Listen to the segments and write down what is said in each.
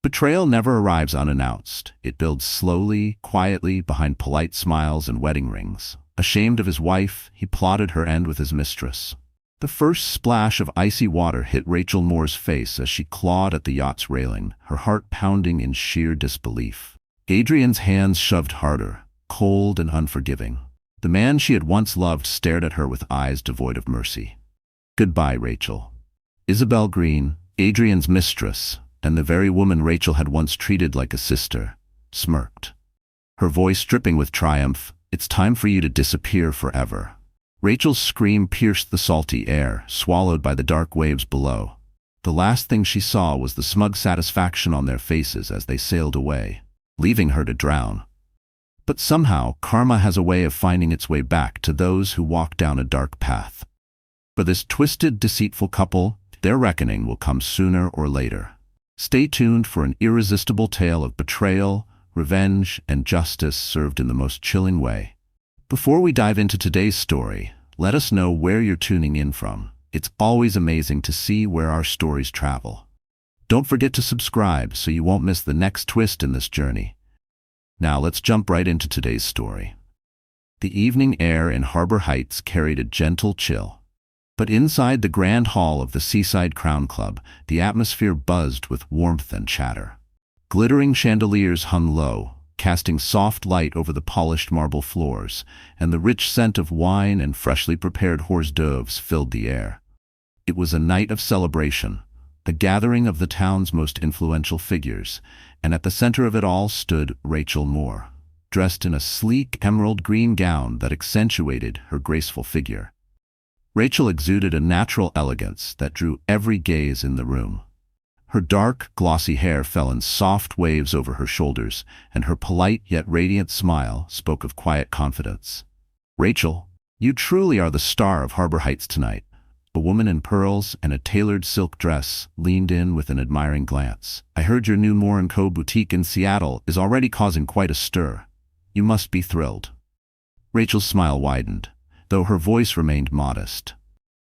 Betrayal never arrives unannounced. It builds slowly, quietly, behind polite smiles and wedding rings. Ashamed of his wife, he plotted her end with his mistress. The first splash of icy water hit Rachel Moore's face as she clawed at the yacht's railing, her heart pounding in sheer disbelief. Adrian's hands shoved harder, cold and unforgiving. The man she had once loved stared at her with eyes devoid of mercy. Goodbye, Rachel. Isabel Green, Adrian's mistress, and the very woman Rachel had once treated like a sister, smirked. Her voice dripping with triumph, "It's time for you to disappear forever." Rachel's scream pierced the salty air, swallowed by the dark waves below. The last thing she saw was the smug satisfaction on their faces as they sailed away, leaving her to drown. But somehow, karma has a way of finding its way back to those who walk down a dark path. For this twisted, deceitful couple, their reckoning will come sooner or later. Stay tuned for an irresistible tale of betrayal, revenge, and justice served in the most chilling way. Before we dive into today's story, let us know where you're tuning in from. It's always amazing to see where our stories travel. Don't forget to subscribe so you won't miss the next twist in this journey. Now let's jump right into today's story. The evening air in Harbor Heights carried a gentle chill. But inside the grand hall of the Seaside Crown Club, the atmosphere buzzed with warmth and chatter. Glittering chandeliers hung low, casting soft light over the polished marble floors, and the rich scent of wine and freshly prepared hors d'oeuvres filled the air. It was a night of celebration, a gathering of the town's most influential figures, and at the center of it all stood Rachel Moore, dressed in a sleek emerald green gown that accentuated her graceful figure. Rachel exuded a natural elegance that drew every gaze in the room. Her dark, glossy hair fell in soft waves over her shoulders, and her polite yet radiant smile spoke of quiet confidence. "Rachel, you truly are the star of Harbor Heights tonight." A woman in pearls and a tailored silk dress leaned in with an admiring glance. "I heard your new Moore & Co. boutique in Seattle is already causing quite a stir. You must be thrilled." Rachel's smile widened, though her voice remained modest.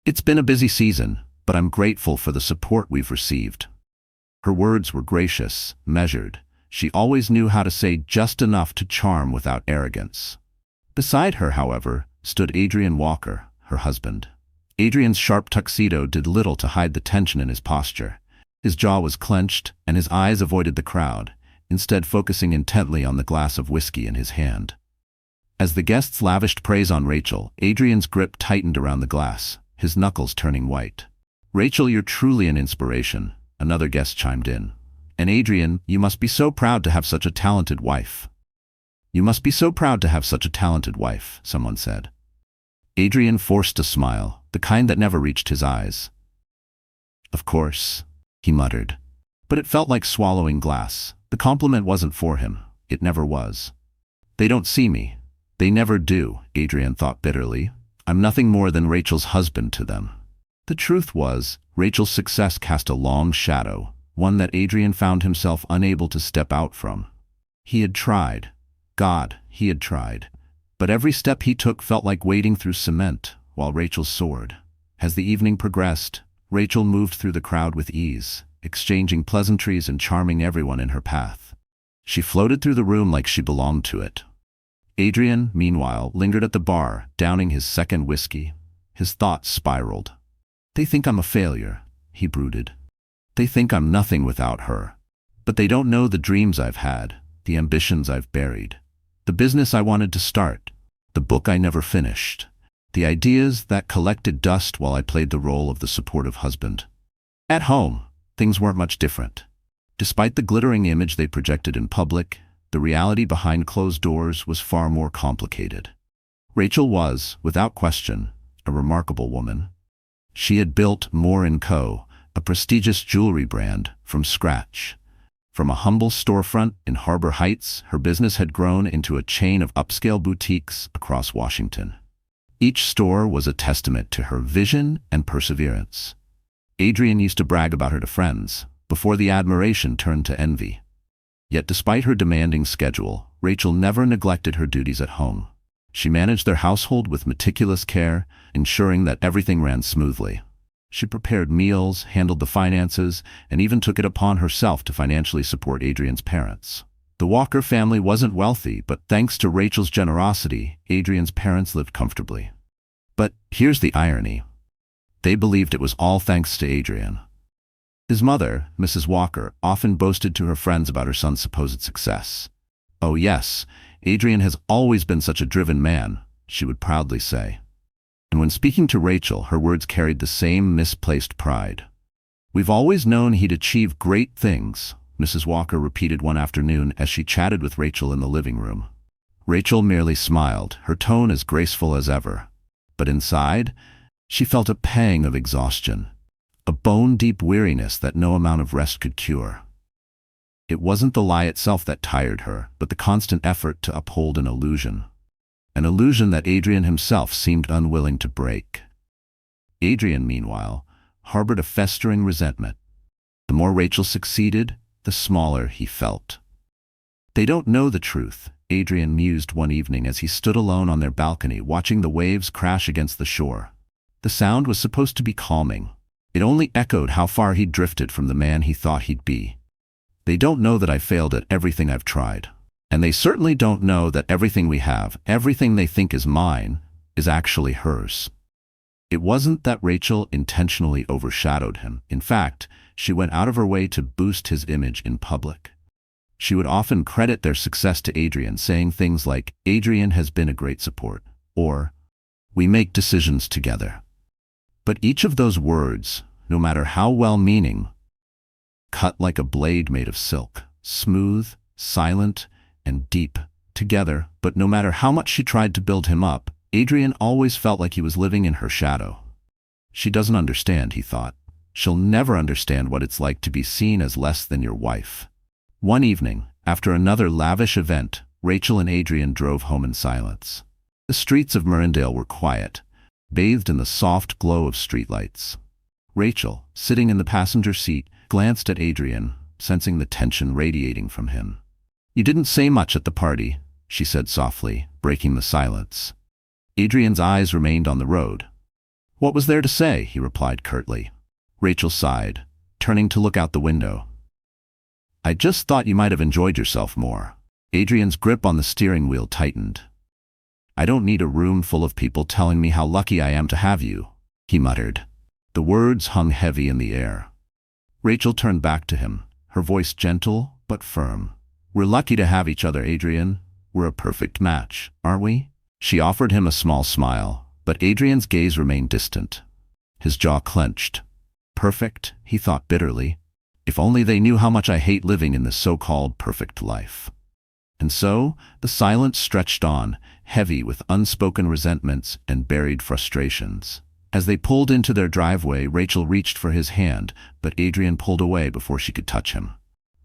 "It's been a busy season, but I'm grateful for the support we've received." Her words were gracious, measured. She always knew how to say just enough to charm without arrogance. Beside her, however, stood Adrian Walker, her husband. Adrian's sharp tuxedo did little to hide the tension in his posture. His jaw was clenched, and his eyes avoided the crowd, instead focusing intently on the glass of whiskey in his hand. As the guests lavished praise on Rachel, Adrian's grip tightened around the glass, his knuckles turning white. "Rachel, you're truly an inspiration," another guest chimed in. "And Adrian, you must be so proud to have such a talented wife." "You must be so proud to have such a talented wife," someone said. Adrian forced a smile, the kind that never reached his eyes. "Of course," he muttered. But it felt like swallowing glass. The compliment wasn't for him. It never was. "They don't see me. They never do," Adrian thought bitterly. "I'm nothing more than Rachel's husband to them." The truth was, Rachel's success cast a long shadow, one that Adrian found himself unable to step out from. He had tried. God, he had tried. But every step he took felt like wading through cement, while Rachel soared. As the evening progressed, Rachel moved through the crowd with ease, exchanging pleasantries and charming everyone in her path. She floated through the room like she belonged to it. Adrian, meanwhile, lingered at the bar, downing his second whiskey. His thoughts spiraled. "They think I'm a failure," he brooded. "They think I'm nothing without her. But they don't know the dreams I've had, the ambitions I've buried, the business I wanted to start, the book I never finished, the ideas that collected dust while I played the role of the supportive husband." At home, things weren't much different. Despite the glittering image they projected in public, the reality behind closed doors was far more complicated. Rachel was, without question, a remarkable woman. She had built Moore & Co., a prestigious jewelry brand, from scratch. From a humble storefront in Harbor Heights, her business had grown into a chain of upscale boutiques across Washington. Each store was a testament to her vision and perseverance. Adrian used to brag about her to friends, before the admiration turned to envy. Yet despite her demanding schedule, Rachel never neglected her duties at home. She managed their household with meticulous care, ensuring that everything ran smoothly. She prepared meals, handled the finances, and even took it upon herself to financially support Adrian's parents. The Walker family wasn't wealthy, but thanks to Rachel's generosity, Adrian's parents lived comfortably. But here's the irony. They believed it was all thanks to Adrian. His mother, Mrs. Walker, often boasted to her friends about her son's supposed success. "Oh yes, Adrian has always been such a driven man," she would proudly say. And when speaking to Rachel, her words carried the same misplaced pride. "We've always known he'd achieve great things," Mrs. Walker repeated one afternoon as she chatted with Rachel in the living room. Rachel merely smiled, her tone as graceful as ever. But inside, she felt a pang of exhaustion, a bone-deep weariness that no amount of rest could cure. It wasn't the lie itself that tired her, but the constant effort to uphold an illusion that Adrian himself seemed unwilling to break. Adrian, meanwhile, harbored a festering resentment. The more Rachel succeeded, the smaller he felt. "They don't know the truth," Adrian mused one evening as he stood alone on their balcony watching the waves crash against the shore. The sound was supposed to be calming. It only echoed how far he'd drifted from the man he thought he'd be. "They don't know that I failed at everything I've tried. And they certainly don't know that everything we have, everything they think is mine, is actually hers." It wasn't that Rachel intentionally overshadowed him. In fact, she went out of her way to boost his image in public. She would often credit their success to Adrian, saying things like, "Adrian has been a great support," or "We make decisions together." But each of those words, no matter how well-meaning, cut like a blade made of silk, smooth, silent, and deep together. But no matter how much she tried to build him up, Adrian always felt like he was living in her shadow. "She doesn't understand," he thought. "She'll never understand what it's like to be seen as less than your wife." One evening, after another lavish event, Rachel and Adrian drove home in silence. The streets of Merindale were quiet, bathed in the soft glow of streetlights. Rachel, sitting in the passenger seat, glanced at Adrian, sensing the tension radiating from him. "You didn't say much at the party," she said softly, breaking the silence. Adrian's eyes remained on the road. "What was there to say?" he replied curtly. Rachel sighed, turning to look out the window. "I just thought you might have enjoyed yourself more." Adrian's grip on the steering wheel tightened. "I don't need a room full of people telling me how lucky I am to have you," he muttered. The words hung heavy in the air. Rachel turned back to him, her voice gentle but firm. "We're lucky to have each other, Adrian. We're a perfect match, aren't we?" She offered him a small smile, but Adrian's gaze remained distant. His jaw clenched. "Perfect," he thought bitterly. "If only they knew how much I hate living in this so-called perfect life." And so, the silence stretched on, heavy with unspoken resentments and buried frustrations. As they pulled into their driveway, Rachel reached for his hand, but Adrian pulled away before she could touch him.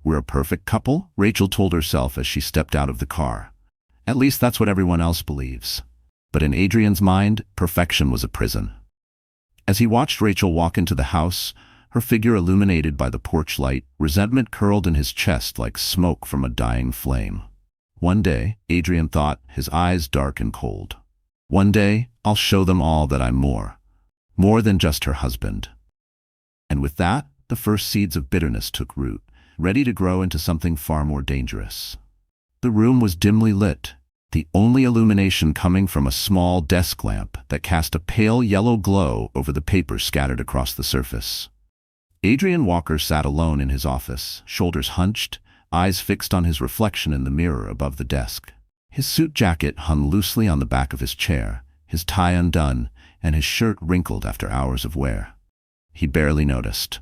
"We're a perfect couple," Rachel told herself as she stepped out of the car. At least that's what everyone else believes. But in Adrian's mind, perfection was a prison. As he watched Rachel walk into the house, her figure illuminated by the porch light, resentment curled in his chest like smoke from a dying flame. One day, Adrian thought, his eyes dark and cold. One day, I'll show them all that I'm more than just her husband. And with that, the first seeds of bitterness took root, ready to grow into something far more dangerous. The room was dimly lit, the only illumination coming from a small desk lamp that cast a pale yellow glow over the papers scattered across the surface. Adrian Walker sat alone in his office, shoulders hunched, eyes fixed on his reflection in the mirror above the desk. His suit jacket hung loosely on the back of his chair, his tie undone, and his shirt wrinkled after hours of wear. He barely noticed.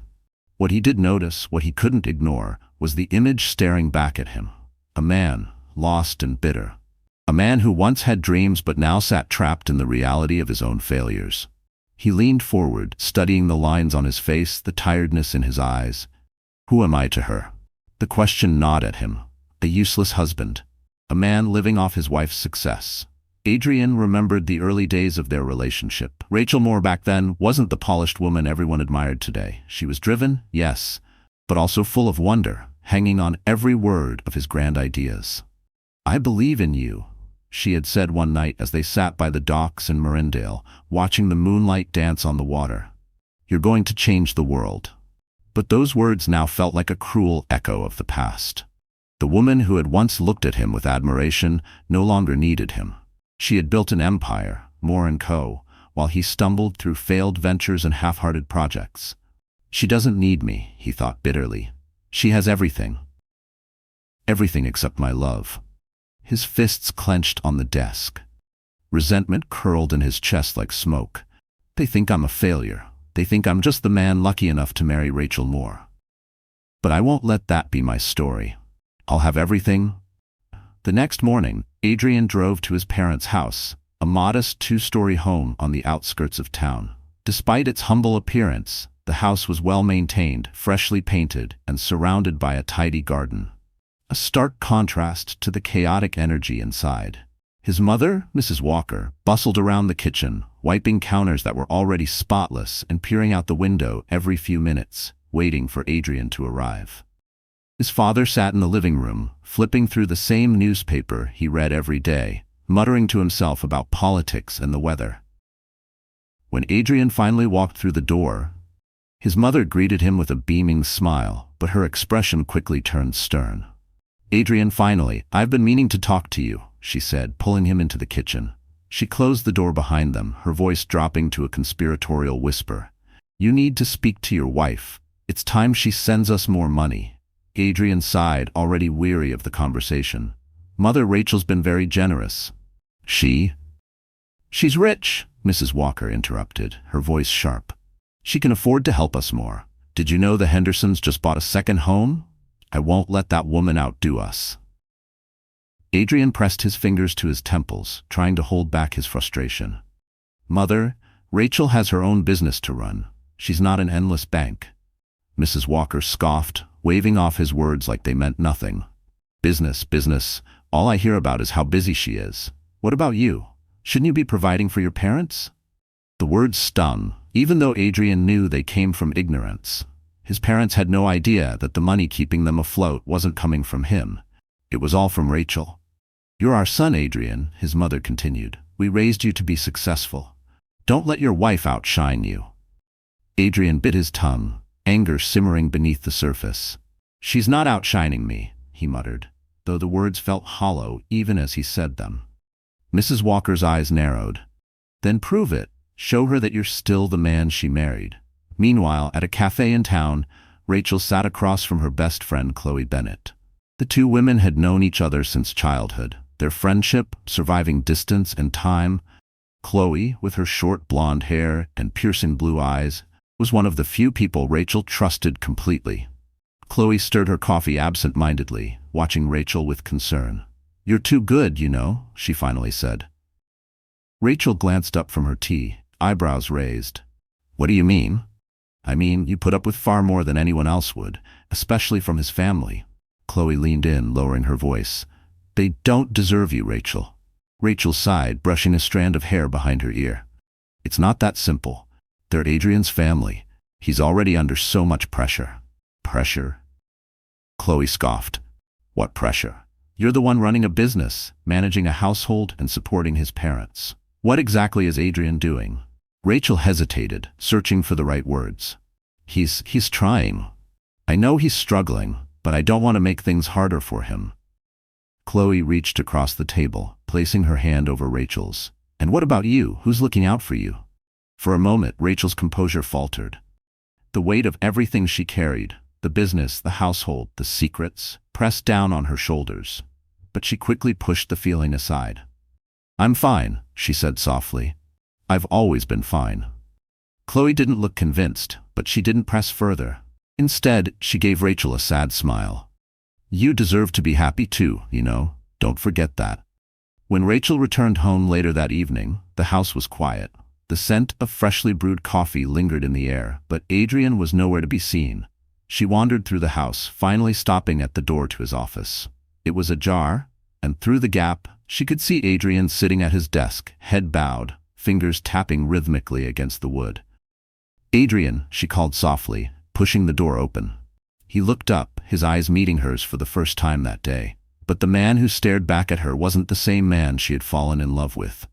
What he did notice, what he couldn't ignore, was the image staring back at him. A man, lost and bitter. A man who once had dreams but now sat trapped in the reality of his own failures. He leaned forward, studying the lines on his face, the tiredness in his eyes. Who am I to her? The question gnawed at him. A useless husband. A man living off his wife's success. Adrian remembered the early days of their relationship. Rachel Moore back then wasn't the polished woman everyone admired today. She was driven, yes, but also full of wonder, hanging on every word of his grand ideas. "I believe in you," she had said one night as they sat by the docks in Merindale, watching the moonlight dance on the water. You're going to change the world. But those words now felt like a cruel echo of the past. The woman who had once looked at him with admiration no longer needed him. She had built an empire, Moore & Co., while he stumbled through failed ventures and half-hearted projects. She doesn't need me, he thought bitterly. She has everything. Everything except my love. His fists clenched on the desk. Resentment curled in his chest like smoke. They think I'm a failure. They think I'm just the man lucky enough to marry Rachel Moore. But I won't let that be my story. I'll have everything. The next morning, Adrian drove to his parents' house, a modest two-story home on the outskirts of town. Despite its humble appearance, the house was well-maintained, freshly painted, and surrounded by a tidy garden. A stark contrast to the chaotic energy inside. His mother, Mrs. Walker, bustled around the kitchen, wiping counters that were already spotless and peering out the window every few minutes, waiting for Adrian to arrive. His father sat in the living room, flipping through the same newspaper he read every day, muttering to himself about politics and the weather. When Adrian finally walked through the door, his mother greeted him with a beaming smile, but her expression quickly turned stern. "Adrian, finally, I've been meaning to talk to you," she said, pulling him into the kitchen. She closed the door behind them, her voice dropping to a conspiratorial whisper. "You need to speak to your wife. It's time she sends us more money." Adrian sighed, already weary of the conversation. "Mother, Rachel's been very generous." She's rich," Mrs. Walker interrupted, her voice sharp. "She can afford to help us more. Did you know the Hendersons just bought a second home? I won't let that woman outdo us." Adrian pressed his fingers to his temples, trying to hold back his frustration. "Mother, Rachel has her own business to run. She's not an endless bank." Mrs. Walker scoffed, waving off his words like they meant nothing. Business. All I hear about is how busy she is. What about you? Shouldn't you be providing for your parents?" The words stung, even though Adrian knew they came from ignorance. His parents had no idea that the money keeping them afloat wasn't coming from him. It was all from Rachel. "You're our son, Adrian," his mother continued. "We raised you to be successful. Don't let your wife outshine you." Adrian bit his tongue, anger simmering beneath the surface. "She's not outshining me," he muttered, though the words felt hollow even as he said them. Mrs. Walker's eyes narrowed. "Then prove it. Show her that you're still the man she married." Meanwhile, at a cafe in town, Rachel sat across from her best friend Chloe Bennett. The two women had known each other since childhood, their friendship surviving distance and time. Chloe, with her short blonde hair and piercing blue eyes, was one of the few people Rachel trusted completely. Chloe stirred her coffee absent-mindedly, watching Rachel with concern. "You're too good, you know," she finally said. Rachel glanced up from her tea, eyebrows raised. "What do you mean?" "I mean, you put up with far more than anyone else would, especially from his family." Chloe leaned in, lowering her voice. "They don't deserve you, Rachel." Rachel sighed, brushing a strand of hair behind her ear. "It's not that simple. They're Adrian's family. He's already under so much pressure." "Pressure?" Chloe scoffed. "What pressure? You're the one running a business, managing a household and supporting his parents. What exactly is Adrian doing?" Rachel hesitated, searching for the right words. He's trying. I know he's struggling, but I don't want to make things harder for him." Chloe reached across the table, placing her hand over Rachel's. "And what about you? Who's looking out for you?" For a moment, Rachel's composure faltered. The weight of everything she carried, the business, the household, the secrets, pressed down on her shoulders. But she quickly pushed the feeling aside. "I'm fine," she said softly. "I've always been fine." Chloe didn't look convinced, but she didn't press further. Instead, she gave Rachel a sad smile. "You deserve to be happy too, you know. Don't forget that." When Rachel returned home later that evening, the house was quiet. The scent of freshly brewed coffee lingered in the air, but Adrian was nowhere to be seen. She wandered through the house, finally stopping at the door to his office. It was ajar, and through the gap, she could see Adrian sitting at his desk, head bowed, fingers tapping rhythmically against the wood. "Adrian," she called softly, pushing the door open. He looked up, his eyes meeting hers for the first time that day. But the man who stared back at her wasn't the same man she had fallen in love with.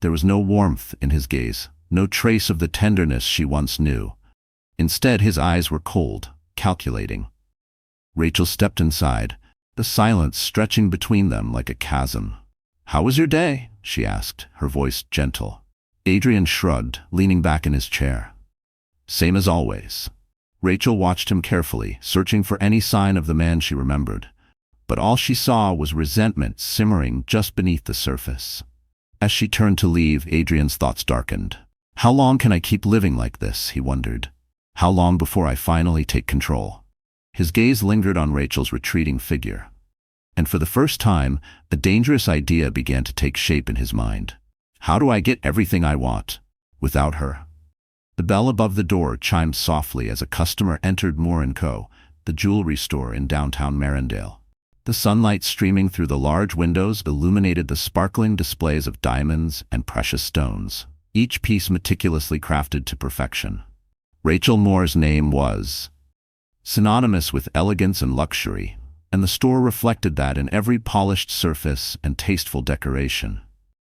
There was no warmth in his gaze, no trace of the tenderness she once knew. Instead, his eyes were cold, calculating. Rachel stepped inside, the silence stretching between them like a chasm. "How was your day?" she asked, her voice gentle. Adrian shrugged, leaning back in his chair. "Same as always." Rachel watched him carefully, searching for any sign of the man she remembered. But all she saw was resentment simmering just beneath the surface. As she turned to leave, Adrian's thoughts darkened. How long can I keep living like this, he wondered. How long before I finally take control? His gaze lingered on Rachel's retreating figure. And for the first time, a dangerous idea began to take shape in his mind. How do I get everything I want without her? The bell above the door chimed softly as a customer entered Moore & Co., the jewelry store in downtown Marindale. The sunlight streaming through the large windows illuminated the sparkling displays of diamonds and precious stones, each piece meticulously crafted to perfection. Rachel Moore's name was synonymous with elegance and luxury, and the store reflected that in every polished surface and tasteful decoration.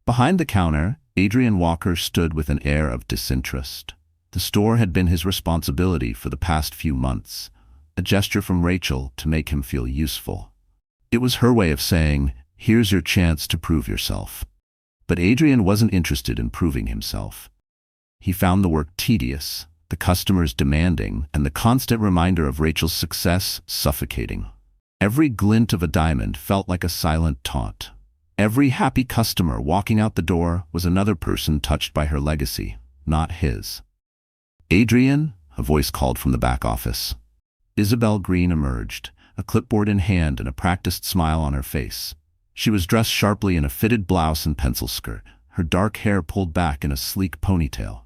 Behind the counter, Adrian Walker stood with an air of disinterest. The store had been his responsibility for the past few months, a gesture from Rachel to make him feel useful. It was her way of saying, "Here's your chance to prove yourself." But Adrian wasn't interested in proving himself. He found the work tedious, the customers demanding, and the constant reminder of Rachel's success suffocating. Every glint of a diamond felt like a silent taunt. Every happy customer walking out the door was another person touched by her legacy, not his. "Adrian?" a voice called from the back office. Isabel Green emerged, a clipboard in hand and a practiced smile on her face. She was dressed sharply in a fitted blouse and pencil skirt, her dark hair pulled back in a sleek ponytail.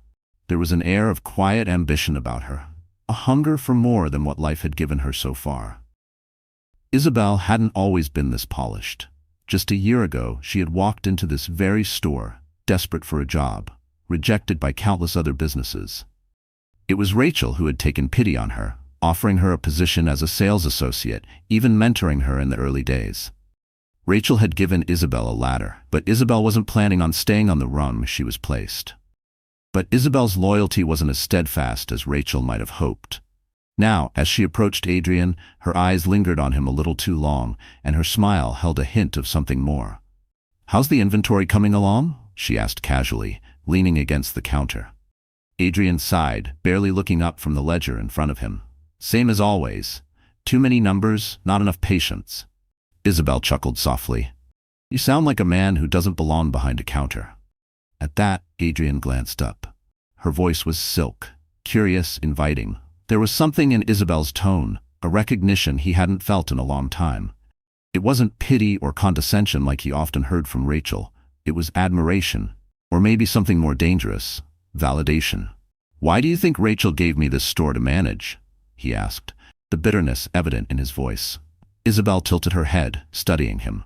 There was an air of quiet ambition about her, a hunger for more than what life had given her so far. Isabel hadn't always been this polished. Just a year ago, she had walked into this very store, desperate for a job, rejected by countless other businesses. It was Rachel who had taken pity on her, offering her a position as a sales associate, even mentoring her in the early days. Rachel had given Isabel a ladder, but Isabel wasn't planning on staying on the rung she was placed. But Isabel's loyalty wasn't as steadfast as Rachel might have hoped. Now, as she approached Adrian, her eyes lingered on him a little too long, and her smile held a hint of something more. "How's the inventory coming along?" she asked casually, leaning against the counter. Adrian sighed, barely looking up from the ledger in front of him. "Same as always. Too many numbers, not enough patience." Isabel chuckled softly. "You sound like a man who doesn't belong behind a counter." At that, Adrian glanced up. Her voice was silk, curious, inviting. There was something in Isabel's tone, a recognition he hadn't felt in a long time. It wasn't pity or condescension like he often heard from Rachel. It was admiration, or maybe something more dangerous, validation. "Why do you think Rachel gave me this store to manage?" he asked, the bitterness evident in his voice. Isabel tilted her head, studying him.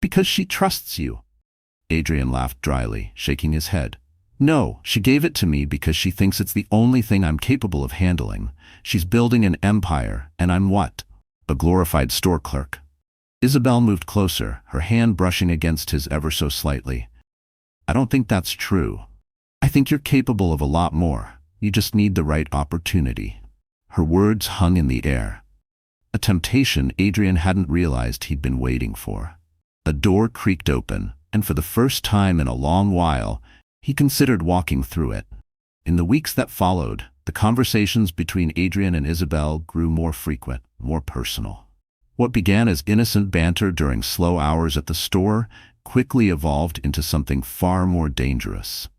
"Because she trusts you." Adrian laughed dryly, shaking his head. "No, she gave it to me because she thinks it's the only thing I'm capable of handling. She's building an empire, and I'm what? A glorified store clerk." Isabel moved closer, her hand brushing against his ever so slightly. "I don't think that's true. I think you're capable of a lot more. You just need the right opportunity." Her words hung in the air. A temptation Adrian hadn't realized he'd been waiting for. A door creaked open, and for the first time in a long while, he considered walking through it. In the weeks that followed, the conversations between Adrian and Isabel grew more frequent, more personal. What began as innocent banter during slow hours at the store quickly evolved into something far more dangerous.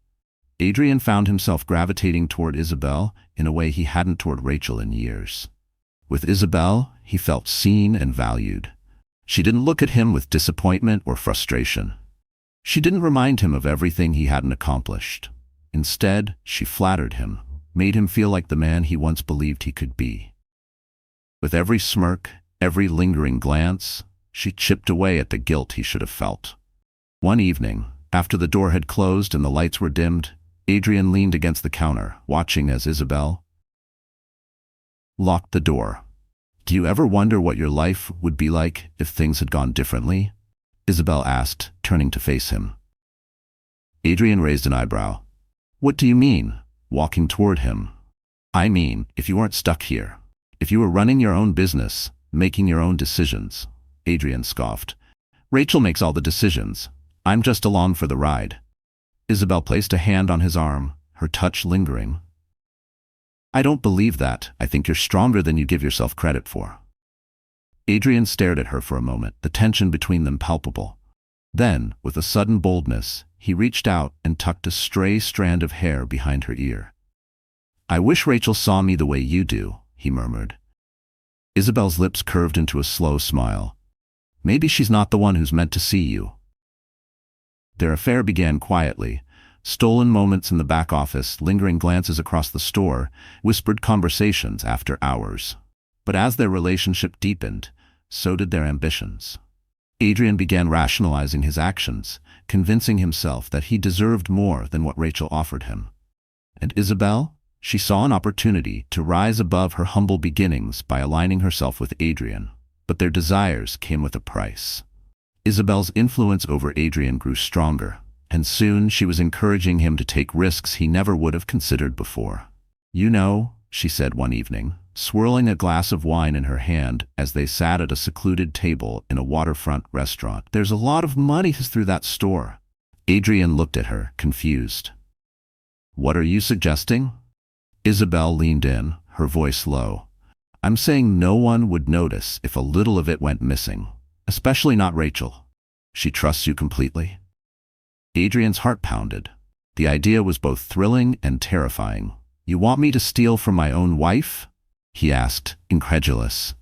Adrian found himself gravitating toward Isabel in a way he hadn't toward Rachel in years. With Isabel, he felt seen and valued. She didn't look at him with disappointment or frustration. She didn't remind him of everything he hadn't accomplished. Instead, she flattered him, made him feel like the man he once believed he could be. With every smirk, every lingering glance, she chipped away at the guilt he should have felt. One evening, after the door had closed and the lights were dimmed, Adrian leaned against the counter, watching as Isabel locked the door. "Do you ever wonder what your life would be like if things had gone differently?" Isabel asked, turning to face him. Adrian raised an eyebrow. "What do you mean?" Walking toward him. I mean, if you weren't stuck here. If you were running your own business, making your own decisions. Adrian scoffed. Rachel makes all the decisions. I'm just along for the ride. Isabel placed a hand on his arm, her touch lingering. I don't believe that. I think you're stronger than you give yourself credit for. Adrian stared at her for a moment, the tension between them palpable. Then, with a sudden boldness, he reached out and tucked a stray strand of hair behind her ear. I wish Rachel saw me the way you do, he murmured. Isabel's lips curved into a slow smile. Maybe she's not the one who's meant to see you. Their affair began quietly. Stolen moments in the back office, lingering glances across the store, whispered conversations after hours. But as their relationship deepened, so did their ambitions. Adrian began rationalizing his actions, convincing himself that he deserved more than what Rachel offered him. And Isabel? She saw an opportunity to rise above her humble beginnings by aligning herself with Adrian. But their desires came with a price. Isabel's influence over Adrian grew stronger, and soon she was encouraging him to take risks he never would have considered before. You know, she said one evening, swirling a glass of wine in her hand as they sat at a secluded table in a waterfront restaurant, there's a lot of money through that store. Adrian looked at her, confused. What are you suggesting? Isabel leaned in, her voice low. I'm saying no one would notice if a little of it went missing, especially not Rachel. She trusts you completely. Adrian's heart pounded. The idea was both thrilling and terrifying. You want me to steal from my own wife? He asked, incredulous.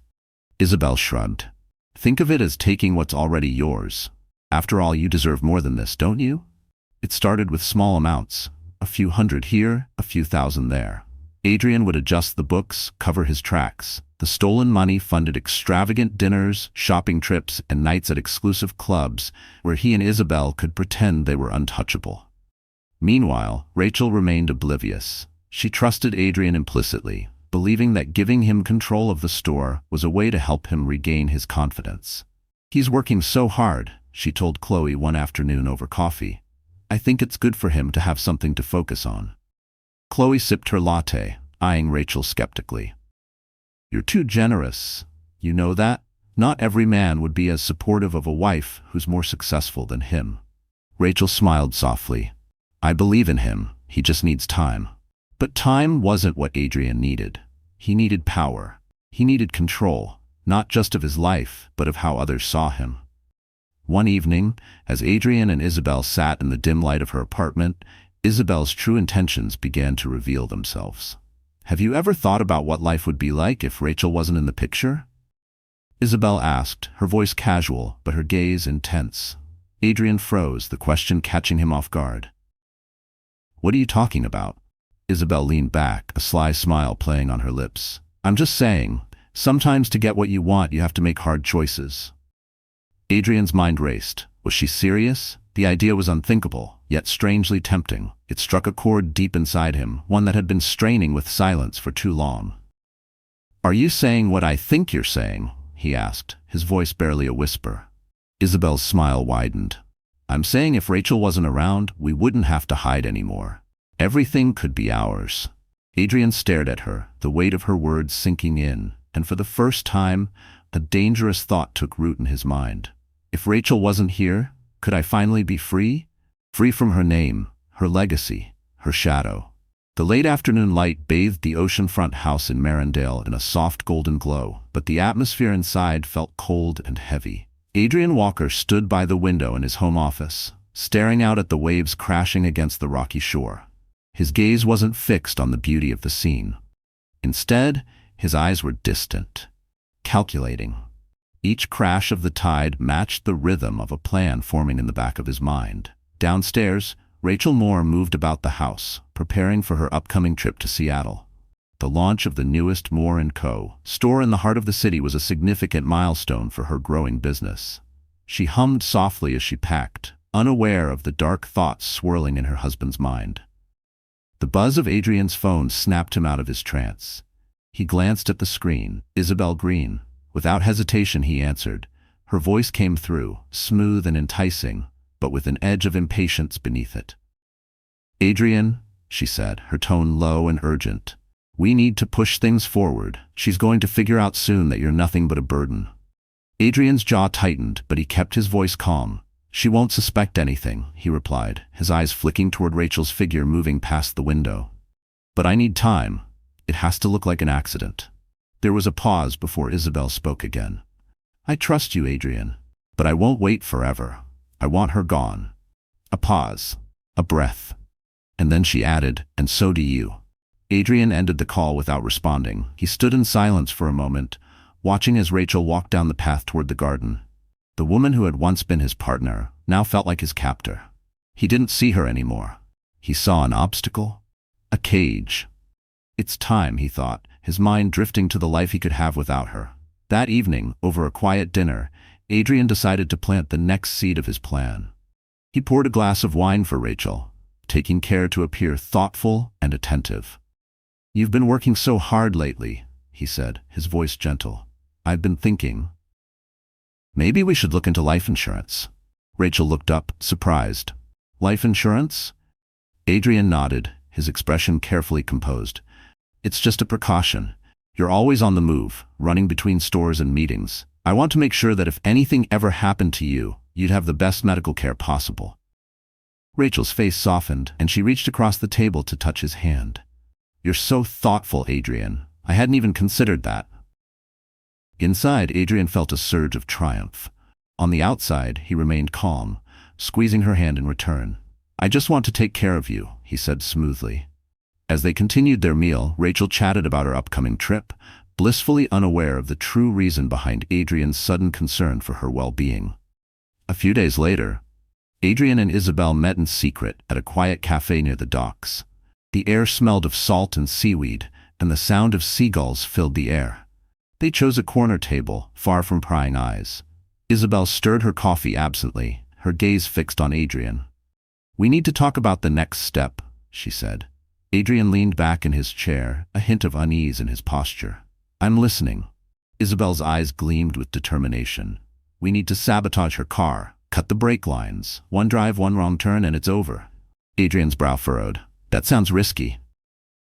Isabel shrugged. Think of it as taking what's already yours. After all, you deserve more than this, don't you? It started with small amounts, a few hundred here, a few thousand there. Adrian would adjust the books, cover his tracks. The stolen money funded extravagant dinners, shopping trips, and nights at exclusive clubs where he and Isabel could pretend they were untouchable. Meanwhile, Rachel remained oblivious. She trusted Adrian implicitly, believing that giving him control of the store was a way to help him regain his confidence. He's working so hard, she told Chloe one afternoon over coffee. I think it's good for him to have something to focus on. Chloe sipped her latte, eyeing Rachel skeptically. You're too generous. You know that? Not every man would be as supportive of a wife who's more successful than him. Rachel smiled softly. I believe in him. He just needs time. But time wasn't what Adrian needed. He needed power. He needed control, not just of his life, but of how others saw him. One evening, as Adrian and Isabel sat in the dim light of her apartment, Isabel's true intentions began to reveal themselves. Have you ever thought about what life would be like if Rachel wasn't in the picture? Isabel asked, her voice casual, but her gaze intense. Adrian froze, the question catching him off guard. What are you talking about? Isabel leaned back, a sly smile playing on her lips. I'm just saying, sometimes to get what you want, you have to make hard choices. Adrian's mind raced. Was she serious? The idea was unthinkable, yet strangely tempting. It struck a chord deep inside him, one that had been straining with silence for too long. Are you saying what I think you're saying? He asked, his voice barely a whisper. Isabel's smile widened. I'm saying if Rachel wasn't around, we wouldn't have to hide anymore. Everything could be ours. Adrian stared at her, the weight of her words sinking in, and for the first time, a dangerous thought took root in his mind. If Rachel wasn't here, could I finally be free? Free from her name, her legacy, her shadow. The late afternoon light bathed the oceanfront house in Marindale in a soft golden glow, but the atmosphere inside felt cold and heavy. Adrian Walker stood by the window in his home office, staring out at the waves crashing against the rocky shore. His gaze wasn't fixed on the beauty of the scene. Instead, his eyes were distant, calculating. Each crash of the tide matched the rhythm of a plan forming in the back of his mind. Downstairs, Rachel Moore moved about the house, preparing for her upcoming trip to Seattle. The launch of the newest Moore & Co. store in the heart of the city was a significant milestone for her growing business. She hummed softly as she packed, unaware of the dark thoughts swirling in her husband's mind. The buzz of Adrian's phone snapped him out of his trance. He glanced at the screen. Isabel Green. Without hesitation he answered. Her voice came through, smooth and enticing, but with an edge of impatience beneath it. Adrian, she said, her tone low and urgent. We need to push things forward. She's going to figure out soon that you're nothing but a burden." Adrian's jaw tightened, but he kept his voice calm. "She won't suspect anything," he replied, his eyes flicking toward Rachel's figure moving past the window. "But I need time. It has to look like an accident." There was a pause before Isabel spoke again. "I trust you, Adrian, but I won't wait forever. I want her gone." A pause. A breath. And then she added, "And so do you." Adrian ended the call without responding. He stood in silence for a moment, watching as Rachel walked down the path toward the garden. The woman who had once been his partner now felt like his captor. He didn't see her anymore. He saw an obstacle, a cage. "It's time," he thought, his mind drifting to the life he could have without her. That evening, over a quiet dinner, Adrian decided to plant the next seed of his plan. He poured a glass of wine for Rachel, taking care to appear thoughtful and attentive. "You've been working so hard lately," he said, his voice gentle. "I've been thinking, maybe we should look into life insurance." Rachel looked up, surprised. "Life insurance?" Adrian nodded, his expression carefully composed. "It's just a precaution. You're always on the move, running between stores and meetings. I want to make sure that if anything ever happened to you, you'd have the best medical care possible." Rachel's face softened, and she reached across the table to touch his hand. "You're so thoughtful, Adrian. I hadn't even considered that." Inside, Adrian felt a surge of triumph. On the outside, he remained calm, squeezing her hand in return. "I just want to take care of you," he said smoothly. As they continued their meal, Rachel chatted about her upcoming trip, blissfully unaware of the true reason behind Adrian's sudden concern for her well-being. A few days later, Adrian and Isabel met in secret at a quiet cafe near the docks. The air smelled of salt and seaweed, and the sound of seagulls filled the air. They chose a corner table, far from prying eyes. Isabel stirred her coffee absently, her gaze fixed on Adrian. "We need to talk about the next step," she said. Adrian leaned back in his chair, a hint of unease in his posture. "I'm listening." Isabel's eyes gleamed with determination. "We need to sabotage her car, cut the brake lines. One drive, one wrong turn, and it's over." Adrian's brow furrowed. "That sounds risky."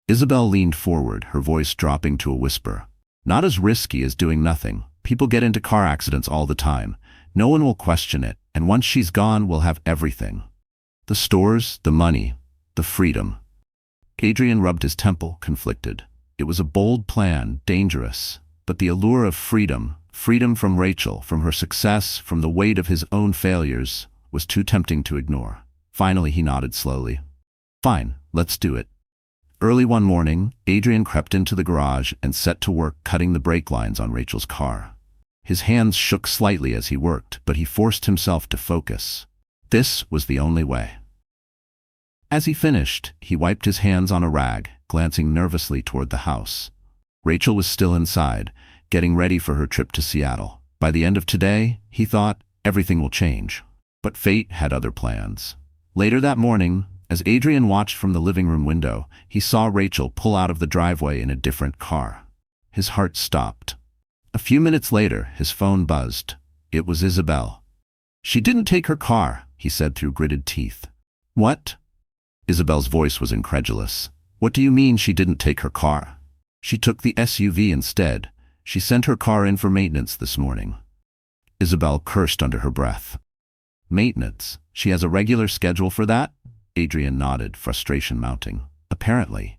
Isabel leaned forward, her voice dropping to a whisper. "Not as risky as doing nothing. People get into car accidents all the time. No one will question it, and once she's gone, we'll have everything. The stores, the money, the freedom." Adrian rubbed his temple, conflicted. It was a bold plan, dangerous, but the allure of freedom, freedom from Rachel, from her success, from the weight of his own failures, was too tempting to ignore. Finally, he nodded slowly. "Fine, let's do it." Early one morning, Adrian crept into the garage and set to work cutting the brake lines on Rachel's car. His hands shook slightly as he worked, but he forced himself to focus. This was the only way. As he finished, he wiped his hands on a rag, glancing nervously toward the house. Rachel was still inside, getting ready for her trip to Seattle. By the end of today, he thought, everything will change. But fate had other plans. Later that morning, as Adrian watched from the living room window, he saw Rachel pull out of the driveway in a different car. His heart stopped. A few minutes later, his phone buzzed. It was Isabel. "She didn't take her car," he said through gritted teeth. "What?" Isabel's voice was incredulous. "What do you mean she didn't take her car?" "She took the SUV instead. She sent her car in for maintenance this morning." Isabel cursed under her breath. "Maintenance? She has a regular schedule for that?" Adrian nodded, frustration mounting. "Apparently."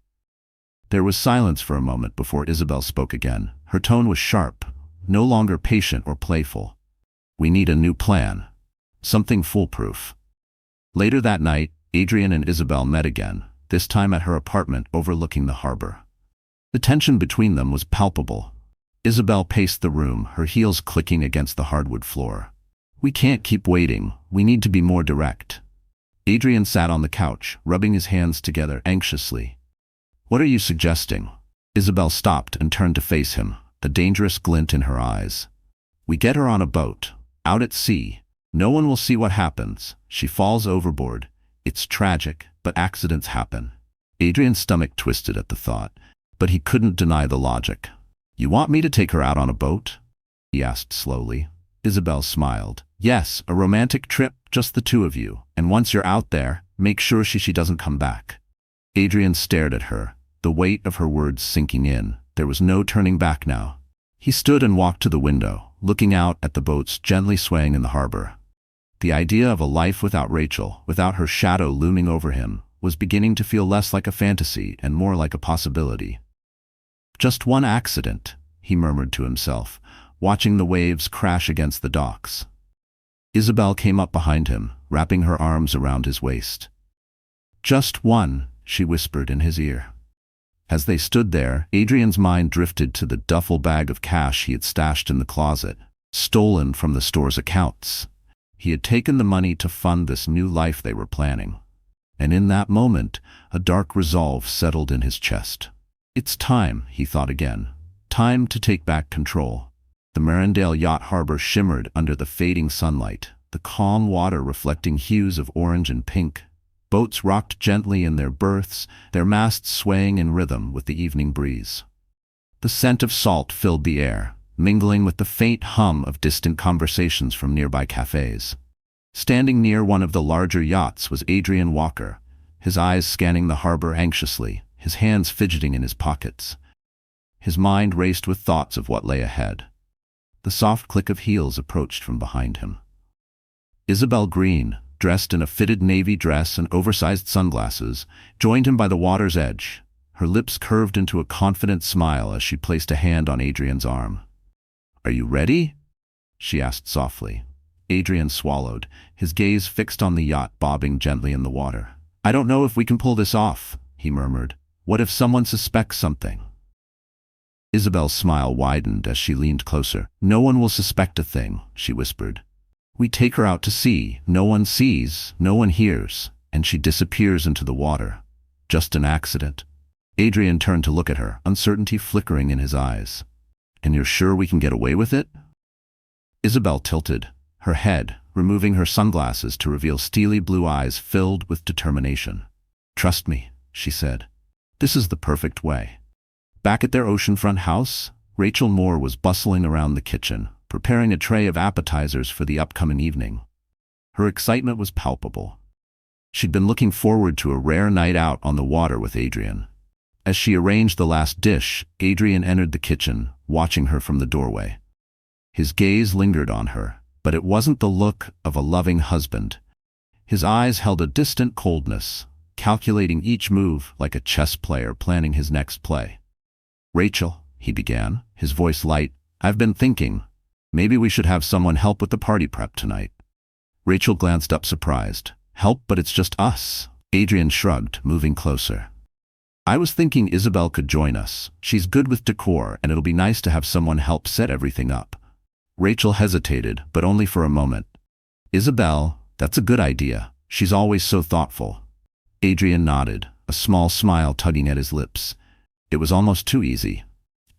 There was silence for a moment before Isabel spoke again. Her tone was sharp, no longer patient or playful. "We need a new plan. Something foolproof." Later that night, Adrian and Isabel met again, this time at her apartment overlooking the harbor. The tension between them was palpable. Isabel paced the room, her heels clicking against the hardwood floor. "We can't keep waiting. We need to be more direct." Adrian sat on the couch, rubbing his hands together anxiously. "What are you suggesting?" Isabel stopped and turned to face him, a dangerous glint in her eyes. "We get her on a boat, out at sea. No one will see what happens. She falls overboard. It's tragic, but accidents happen." Adrian's stomach twisted at the thought, but he couldn't deny the logic. "You want me to take her out on a boat?" he asked slowly. Isabel smiled. "Yes, a romantic trip, just the two of you, and once you're out there, make sure she doesn't come back." Adrian stared at her, the weight of her words sinking in. There was no turning back now. He stood and walked to the window, looking out at the boats gently swaying in the harbor. The idea of a life without Rachel, without her shadow looming over him, was beginning to feel less like a fantasy and more like a possibility. Just one accident, he murmured to himself, watching the waves crash against the docks. Isabel came up behind him, wrapping her arms around his waist. "Just one," she whispered in his ear. As they stood there, Adrian's mind drifted to the duffel bag of cash he had stashed in the closet, stolen from the store's accounts. He had taken the money to fund this new life they were planning. And in that moment, a dark resolve settled in his chest. It's time, he thought again. Time to take back control. The Marindale yacht harbor shimmered under the fading sunlight, the calm water reflecting hues of orange and pink. Boats rocked gently in their berths, their masts swaying in rhythm with the evening breeze. The scent of salt filled the air, mingling with the faint hum of distant conversations from nearby cafes. Standing near one of the larger yachts was Adrian Walker, his eyes scanning the harbor anxiously, his hands fidgeting in his pockets. His mind raced with thoughts of what lay ahead. The soft click of heels approached from behind him. Isabel Green, dressed in a fitted navy dress and oversized sunglasses, joined him by the water's edge. Her lips curved into a confident smile as she placed a hand on Adrian's arm. "Are you ready?" she asked softly. Adrian swallowed, his gaze fixed on the yacht bobbing gently in the water. "I don't know if we can pull this off," he murmured. "What if someone suspects something?" Isabel's smile widened as she leaned closer. "No one will suspect a thing," she whispered. "We take her out to sea, no one sees, no one hears, and she disappears into the water. Just an accident." Adrian turned to look at her, uncertainty flickering in his eyes. "And you're sure we can get away with it?" Isabel tilted her head, removing her sunglasses to reveal steely blue eyes filled with determination. "Trust me," she said. "This is the perfect way." Back at their oceanfront house, Rachel Moore was bustling around the kitchen, preparing a tray of appetizers for the upcoming evening. Her excitement was palpable. She'd been looking forward to a rare night out on the water with Adrian. As she arranged the last dish, Adrian entered the kitchen, watching her from the doorway. His gaze lingered on her, but it wasn't the look of a loving husband. His eyes held a distant coldness, calculating each move like a chess player planning his next play. "Rachel," he began, his voice light, "I've been thinking, maybe we should have someone help with the party prep tonight." Rachel glanced up surprised. "Help, but it's just us." Adrian shrugged, moving closer. "I was thinking Isabel could join us. She's good with decor, and it'll be nice to have someone help set everything up." Rachel hesitated, but only for a moment. "Isabel, that's a good idea. She's always so thoughtful." Adrian nodded, a small smile tugging at his lips. It was almost too easy.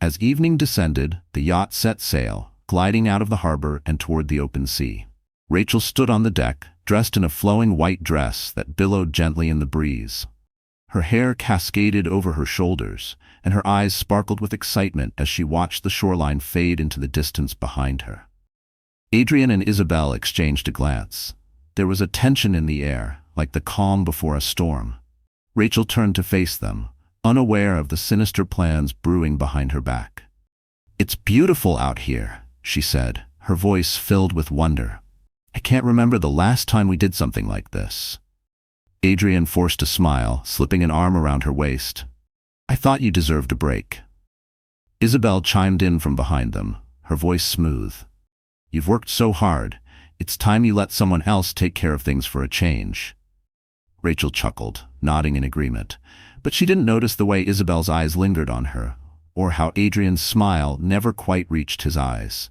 As evening descended, the yacht set sail, gliding out of the harbor and toward the open sea. Rachel stood on the deck, dressed in a flowing white dress that billowed gently in the breeze. Her hair cascaded over her shoulders, and her eyes sparkled with excitement as she watched the shoreline fade into the distance behind her. Adrian and Isabel exchanged a glance. There was a tension in the air, like the calm before a storm. Rachel turned to face them, unaware of the sinister plans brewing behind her back. "It's beautiful out here," she said, her voice filled with wonder. "I can't remember the last time we did something like this." Adrian forced a smile, slipping an arm around her waist. "I thought you deserved a break." Isabel chimed in from behind them, her voice smooth. "You've worked so hard. It's time you let someone else take care of things for a change." Rachel chuckled, nodding in agreement, but she didn't notice the way Isabel's eyes lingered on her, or how Adrian's smile never quite reached his eyes.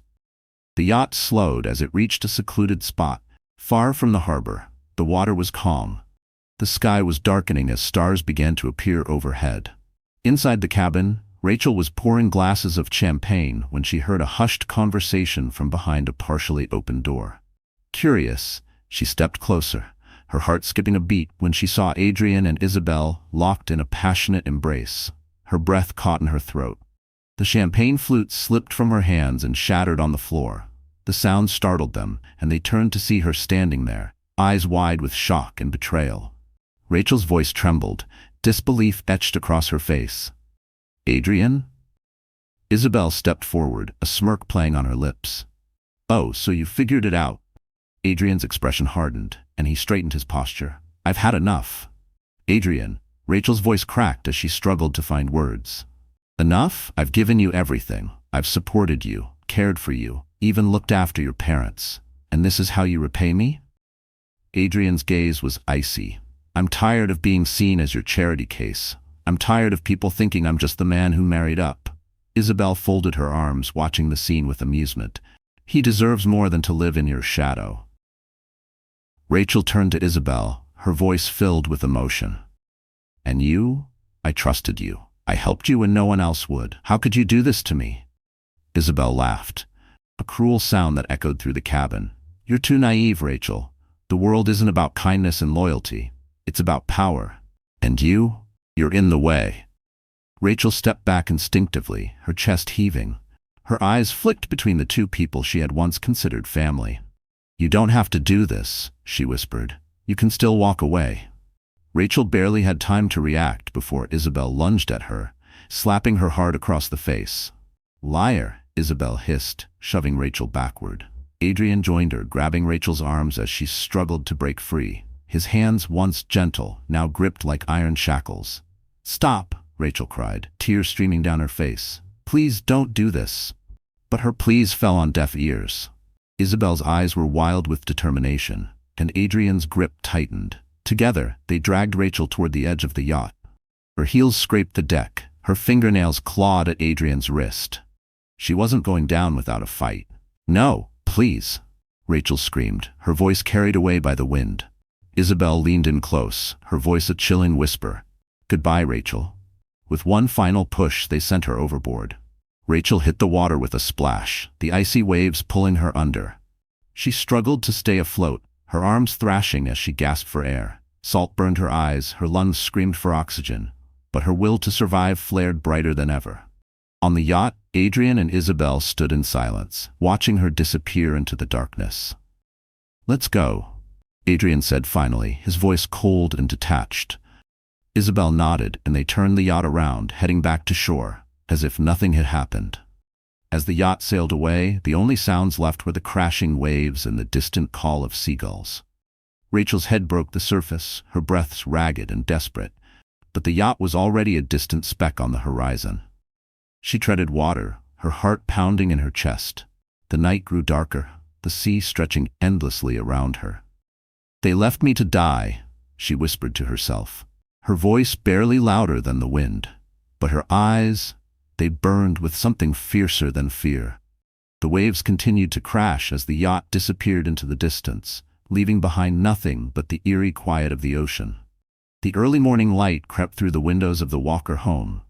The yacht slowed as it reached a secluded spot, far from the harbor. The water was calm. The sky was darkening as stars began to appear overhead. Inside the cabin, Rachel was pouring glasses of champagne when she heard a hushed conversation from behind a partially open door. Curious, she stepped closer, her heart skipping a beat when she saw Adrian and Isabel locked in a passionate embrace. Her breath caught in her throat. The champagne flute slipped from her hands and shattered on the floor. The sound startled them, and they turned to see her standing there, eyes wide with shock and betrayal. Rachel's voice trembled. Disbelief etched across her face. Adrian? Isabel stepped forward, a smirk playing on her lips. Oh, so you figured it out. Adrian's expression hardened, and he straightened his posture. I've had enough. Adrian, Rachel's voice cracked as she struggled to find words. Enough? I've given you everything. I've supported you, cared for you, even looked after your parents. And this is how you repay me? Adrian's gaze was icy. I'm tired of being seen as your charity case. I'm tired of people thinking I'm just the man who married up. Isabel folded her arms, watching the scene with amusement. He deserves more than to live in your shadow. Rachel turned to Isabel, her voice filled with emotion. And you? I trusted you. I helped you when no one else would. How could you do this to me? Isabel laughed, a cruel sound that echoed through the cabin. You're too naive, Rachel. The world isn't about kindness and loyalty. It's about power. And you're in the way. Rachel stepped back instinctively, her chest heaving. Her eyes flicked between the two people she had once considered family. You don't have to do this, she whispered. You can still walk away. Rachel barely had time to react before Isabel lunged at her, slapping her hard across the face. Liar, Isabel hissed, shoving Rachel backward. Adrian joined her, grabbing Rachel's arms as she struggled to break free. His hands, once gentle, now gripped like iron shackles. Stop, Rachel cried, tears streaming down her face. Please don't do this. But her pleas fell on deaf ears. Isabel's eyes were wild with determination, and Adrian's grip tightened. Together, they dragged Rachel toward the edge of the yacht. Her heels scraped the deck, her fingernails clawed at Adrian's wrist. She wasn't going down without a fight. No, please, Rachel screamed, her voice carried away by the wind. Isabel leaned in close, her voice a chilling whisper. Goodbye, Rachel. With one final push, they sent her overboard. Rachel hit the water with a splash, the icy waves pulling her under. She struggled to stay afloat, her arms thrashing as she gasped for air. Salt burned her eyes, her lungs screamed for oxygen, but her will to survive flared brighter than ever. On the yacht, Adrian and Isabel stood in silence, watching her disappear into the darkness. Let's go, Adrian said finally, his voice cold and detached. Isabel nodded, and they turned the yacht around, heading back to shore, as if nothing had happened. As the yacht sailed away, the only sounds left were the crashing waves and the distant call of seagulls. Rachel's head broke the surface, her breaths ragged and desperate, but the yacht was already a distant speck on the horizon. She treaded water, her heart pounding in her chest. The night grew darker, the sea stretching endlessly around her. They left me to die, she whispered to herself, her voice barely louder than the wind. But her eyes, they burned with something fiercer than fear. The waves continued to crash as the yacht disappeared into the distance, leaving behind nothing but the eerie quiet of the ocean. The early morning light crept through the windows of the Walker home,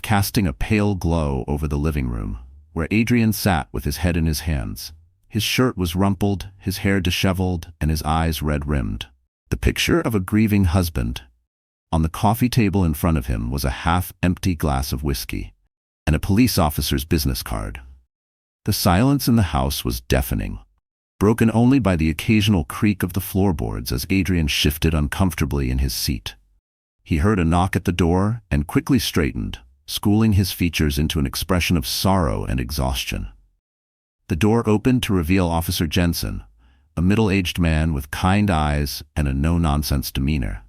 casting a pale glow over the living room, where Adrian sat with his head in his hands. His shirt was rumpled, his hair disheveled, and his eyes red-rimmed. The picture of a grieving husband. On the coffee table in front of him was a half-empty glass of whiskey, and a police officer's business card. The silence in the house was deafening, broken only by the occasional creak of the floorboards as Adrian shifted uncomfortably in his seat. He heard a knock at the door and quickly straightened, schooling his features into an expression of sorrow and exhaustion. The door opened to reveal Officer Jensen, a middle-aged man with kind eyes and a no-nonsense demeanor.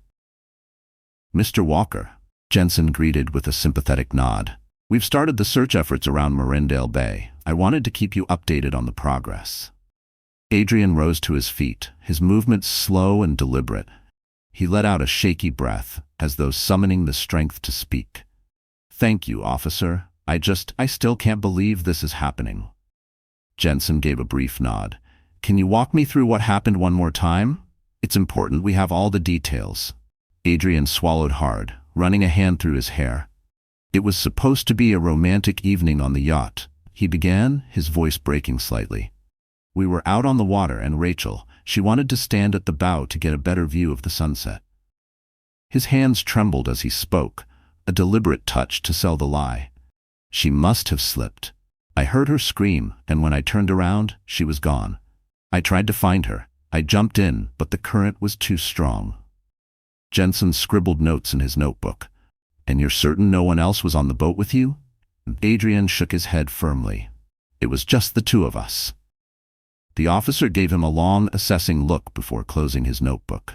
Mr. Walker, Jensen greeted with a sympathetic nod. We've started the search efforts around Marindale Bay. I wanted to keep you updated on the progress. Adrian rose to his feet, his movements slow and deliberate. He let out a shaky breath, as though summoning the strength to speak. Thank you, officer. I still can't believe this is happening. Jensen gave a brief nod. Can you walk me through what happened one more time? It's important we have all the details. Adrian swallowed hard, running a hand through his hair. It was supposed to be a romantic evening on the yacht, he began, his voice breaking slightly. We were out on the water and Rachel, she wanted to stand at the bow to get a better view of the sunset. His hands trembled as he spoke, a deliberate touch to sell the lie. She must have slipped. I heard her scream, and when I turned around, she was gone. I tried to find her. I jumped in, but the current was too strong. Jensen scribbled notes in his notebook. And you're certain no one else was on the boat with you? Adrian shook his head firmly. It was just the two of us. The officer gave him a long, assessing look before closing his notebook.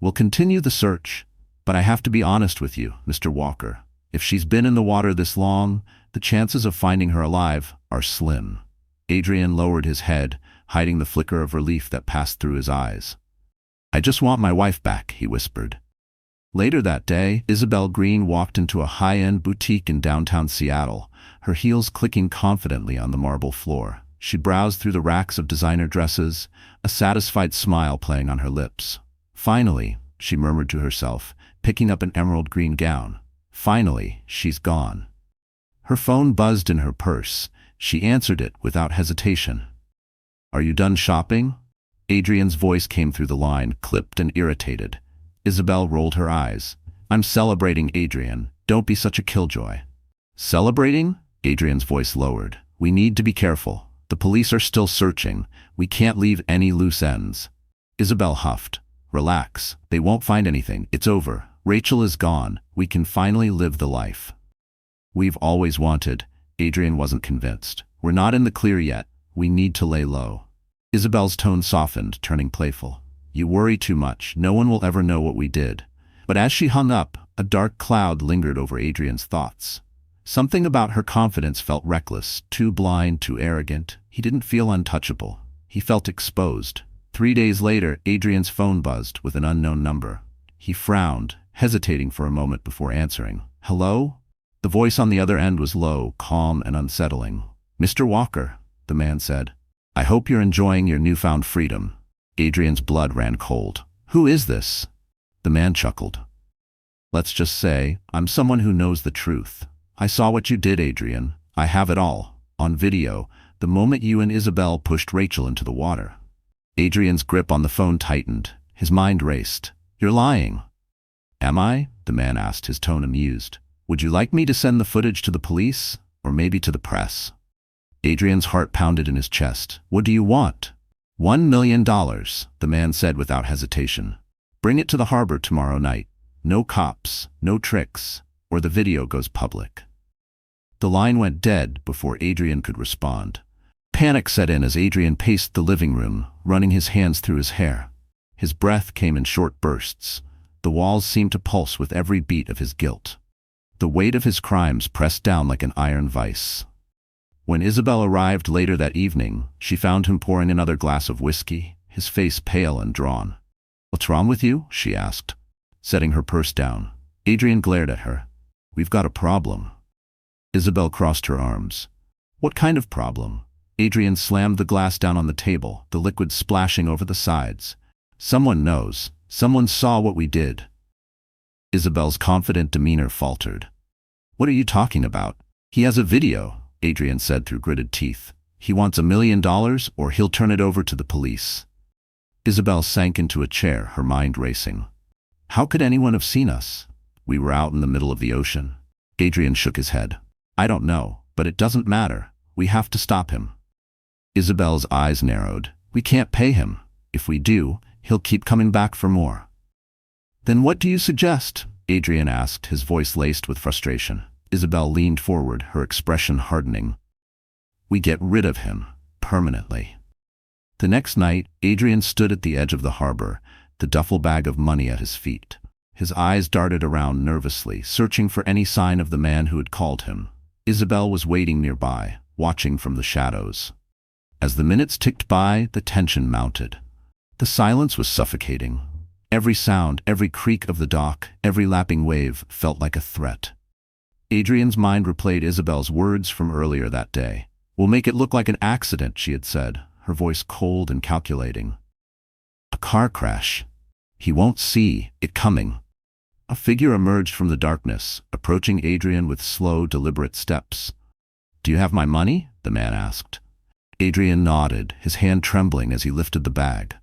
We'll continue the search, but I have to be honest with you, Mr. Walker. If she's been in the water this long, the chances of finding her alive are slim. Adrian lowered his head, hiding the flicker of relief that passed through his eyes. I just want my wife back, he whispered. Later that day, Isabel Green walked into a high-end boutique in downtown Seattle, her heels clicking confidently on the marble floor. She browsed through the racks of designer dresses, a satisfied smile playing on her lips. Finally, she murmured to herself, picking up an emerald green gown. Finally, she's gone. Her phone buzzed in her purse. She answered it without hesitation. Are you done shopping? Adrian's voice came through the line, clipped and irritated. Isabel rolled her eyes. I'm celebrating, Adrian. Don't be such a killjoy. Celebrating? Adrian's voice lowered. We need to be careful. The police are still searching. We can't leave any loose ends. Isabel huffed. Relax. They won't find anything. It's over. Rachel is gone. We can finally live the life we've always wanted. Adrian wasn't convinced. We're not in the clear yet. We need to lay low. Isabel's tone softened, turning playful. You worry too much. No one will ever know what we did. But as she hung up, a dark cloud lingered over Adrian's thoughts. Something about her confidence felt reckless, too blind, too arrogant. He didn't feel untouchable. He felt exposed. 3 days later, Adrian's phone buzzed with an unknown number. He frowned, hesitating for a moment before answering. Hello? The voice on the other end was low, calm, and unsettling. Mr. Walker, the man said. I hope you're enjoying your newfound freedom. Adrian's blood ran cold. Who is this? The man chuckled. Let's just say, I'm someone who knows the truth. I saw what you did, Adrian. I have it all. On video, the moment you and Isabel pushed Rachel into the water. Adrian's grip on the phone tightened. His mind raced. You're lying. Am I? The man asked, his tone amused. Would you like me to send the footage to the police? Or maybe to the press? Adrian's heart pounded in his chest. What do you want? $1 million, the man said without hesitation. Bring it to the harbor tomorrow night. No cops, no tricks, or the video goes public. The line went dead before Adrian could respond. Panic set in as Adrian paced the living room, running his hands through his hair. His breath came in short bursts. The walls seemed to pulse with every beat of his guilt. The weight of his crimes pressed down like an iron vice. When Isabel arrived later that evening, she found him pouring another glass of whiskey, his face pale and drawn. What's wrong with you? She asked, setting her purse down. Adrian glared at her. We've got a problem. Isabel crossed her arms. What kind of problem? Adrian slammed the glass down on the table, the liquid splashing over the sides. Someone knows. Someone saw what we did. Isabel's confident demeanor faltered. What are you talking about? He has a video, Adrian said through gritted teeth. He wants $1 million or he'll turn it over to the police. Isabel sank into a chair, her mind racing. How could anyone have seen us? We were out in the middle of the ocean. Adrian shook his head. I don't know, but it doesn't matter. We have to stop him. Isabel's eyes narrowed. We can't pay him. If we do, he'll keep coming back for more. Then what do you suggest? Adrian asked, his voice laced with frustration. Isabel leaned forward, her expression hardening. We get rid of him, permanently. The next night, Adrian stood at the edge of the harbor, the duffel bag of money at his feet. His eyes darted around nervously, searching for any sign of the man who had called him. Isabel was waiting nearby, watching from the shadows. As the minutes ticked by, the tension mounted. The silence was suffocating. Every sound, every creak of the dock, every lapping wave felt like a threat. Adrian's mind replayed Isabel's words from earlier that day. We'll make it look like an accident, she had said, her voice cold and calculating. A car crash. He won't see it coming. A figure emerged from the darkness, approaching Adrian with slow, deliberate steps. Do you have my money? The man asked. Adrian nodded, his hand trembling as he lifted the bag.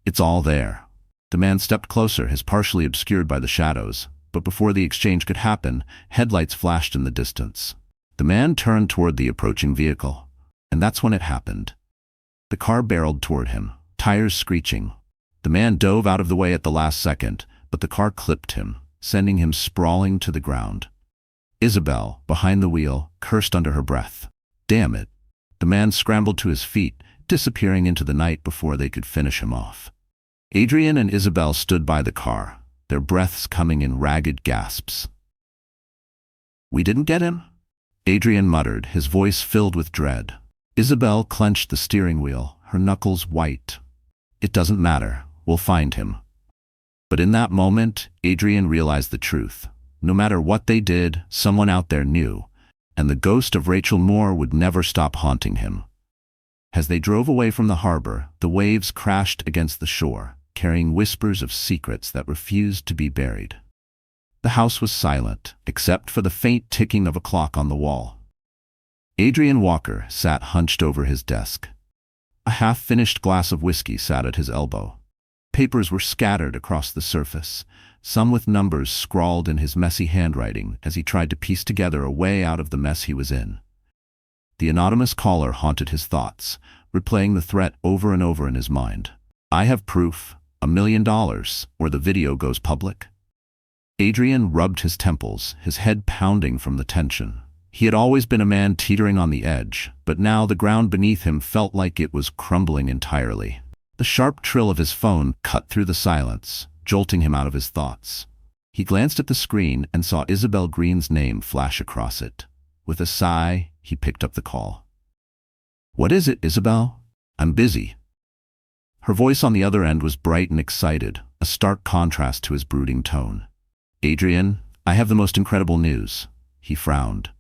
It's all there. The man stepped closer, his partially obscured by the shadows, but before the exchange could happen, headlights flashed in the distance. The man turned toward the approaching vehicle, and that's when it happened. The car barreled toward him, tires screeching. The man dove out of the way at the last second, but the car clipped him, sending him sprawling to the ground. Isabel, behind the wheel, cursed under her breath. Damn it. The man scrambled to his feet, disappearing into the night before they could finish him off. Adrian and Isabel stood by the car, their breaths coming in ragged gasps. "We didn't get him?" Adrian muttered, his voice filled with dread. Isabel clenched the steering wheel, her knuckles white. "It doesn't matter. We'll find him." But in that moment, Adrian realized the truth. No matter what they did, someone out there knew, and the ghost of Rachel Moore would never stop haunting him. As they drove away from the harbor, the waves crashed against the shore, carrying whispers of secrets that refused to be buried. The house was silent, except for the faint ticking of a clock on the wall. Adrian Walker sat hunched over his desk. A half-finished glass of whiskey sat at his elbow. Papers were scattered across the surface, some with numbers scrawled in his messy handwriting as he tried to piece together a way out of the mess he was in. The anonymous caller haunted his thoughts, replaying the threat over and over in his mind. "I have proof, $1 million, or the video goes public." Adrian rubbed his temples, his head pounding from the tension. He had always been a man teetering on the edge, but now the ground beneath him felt like it was crumbling entirely. The sharp trill of his phone cut through the silence, jolting him out of his thoughts. He glanced at the screen and saw Isabel Green's name flash across it. With a sigh, he picked up the call. "What is it, Isabel?" "I'm busy." Her voice on the other end was bright and excited, a stark contrast to his brooding tone. "Adrian, I have the most incredible news." He frowned.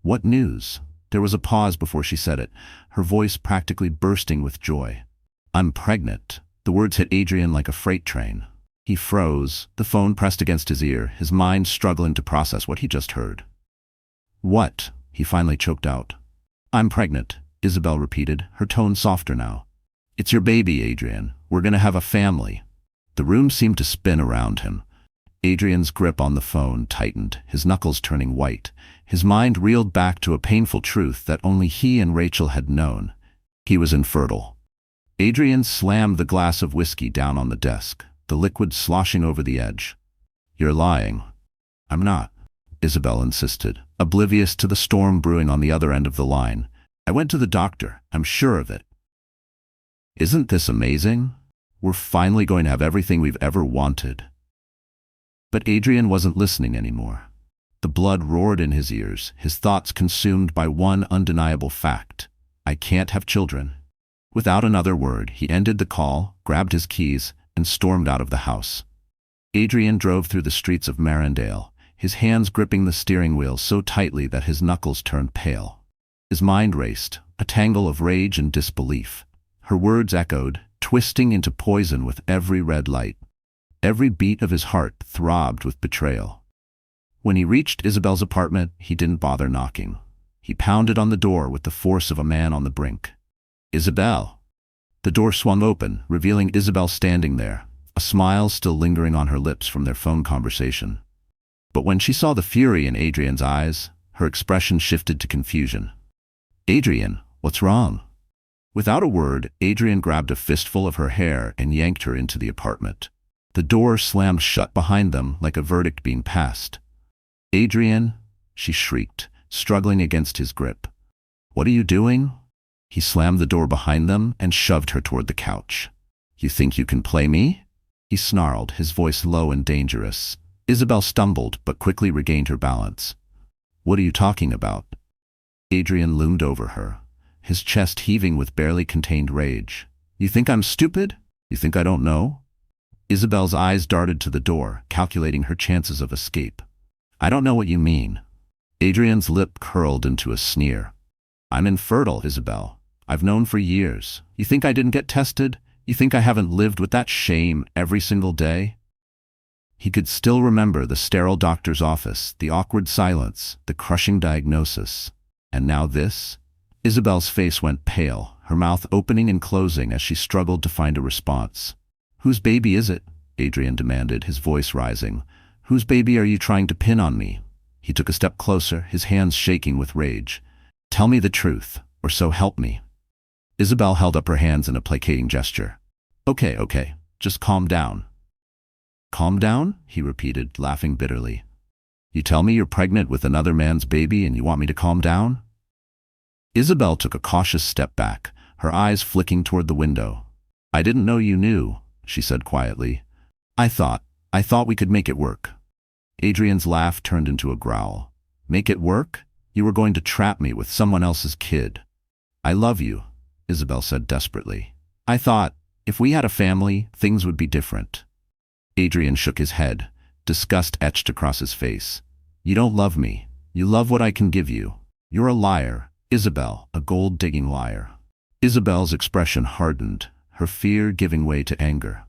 "What news?" There was a pause before she said it, her voice practically bursting with joy. "I'm pregnant." The words hit Adrian like a freight train. He froze, the phone pressed against his ear, his mind struggling to process what he just heard. "What?" he finally choked out. "I'm pregnant," Isabel repeated, her tone softer now. "It's your baby, Adrian. We're gonna have a family." The room seemed to spin around him. Adrian's grip on the phone tightened, his knuckles turning white. His mind reeled back to a painful truth that only he and Rachel had known. He was infertile. Adrian slammed the glass of whiskey down on the desk, the liquid sloshing over the edge. "You're lying." "I'm not," Isabel insisted, oblivious to the storm brewing on the other end of the line. "I went to the doctor. I'm sure of it." "Isn't this amazing? We're finally going to have everything we've ever wanted." But Adrian wasn't listening anymore. The blood roared in his ears, his thoughts consumed by one undeniable fact. "I can't have children." Without another word, he ended the call, grabbed his keys, and stormed out of the house. Adrian drove through the streets of Marindale, his hands gripping the steering wheel so tightly that his knuckles turned pale. His mind raced, a tangle of rage and disbelief. Her words echoed, twisting into poison with every red light. Every beat of his heart throbbed with betrayal. When he reached Isabel's apartment, he didn't bother knocking. He pounded on the door with the force of a man on the brink. "Isabel!" The door swung open, revealing Isabel standing there, a smile still lingering on her lips from their phone conversation. But when she saw the fury in Adrian's eyes, her expression shifted to confusion. "Adrian, what's wrong?" Without a word, Adrian grabbed a fistful of her hair and yanked her into the apartment. The door slammed shut behind them like a verdict being passed. "Adrian," she shrieked, struggling against his grip. "What are you doing?" He slammed the door behind them and shoved her toward the couch. "You think you can play me?" he snarled, his voice low and dangerous. Isabel stumbled but quickly regained her balance. "What are you talking about?" Adrian loomed over her, his chest heaving with barely contained rage. "You think I'm stupid? You think I don't know?" Isabel's eyes darted to the door, calculating her chances of escape. "I don't know what you mean." Adrian's lip curled into a sneer. "I'm infertile, Isabel. I've known for years. You think I didn't get tested? You think I haven't lived with that shame every single day?" He could still remember the sterile doctor's office, the awkward silence, the crushing diagnosis. And now this? Isabel's face went pale, her mouth opening and closing as she struggled to find a response. "Whose baby is it?" Adrian demanded, his voice rising. "Whose baby are you trying to pin on me?" He took a step closer, his hands shaking with rage. "Tell me the truth, or so help me." Isabel held up her hands in a placating gesture. Okay, just calm down." Calm down? He repeated, laughing bitterly. You tell me you're pregnant with another man's baby and you want me to calm down? Isabel took a cautious step back, her eyes flicking toward the window. I didn't know you knew, she said quietly. I thought we could make it work. Adrian's laugh turned into a growl. Make it work? You were going to trap me with someone else's kid. I love you, Isabel said desperately. I thought, if we had a family, things would be different. Adrian shook his head, disgust etched across his face. You don't love me. You love what I can give you. You're a liar, Isabel, a gold-digging liar. Isabel's expression hardened, her fear giving way to anger.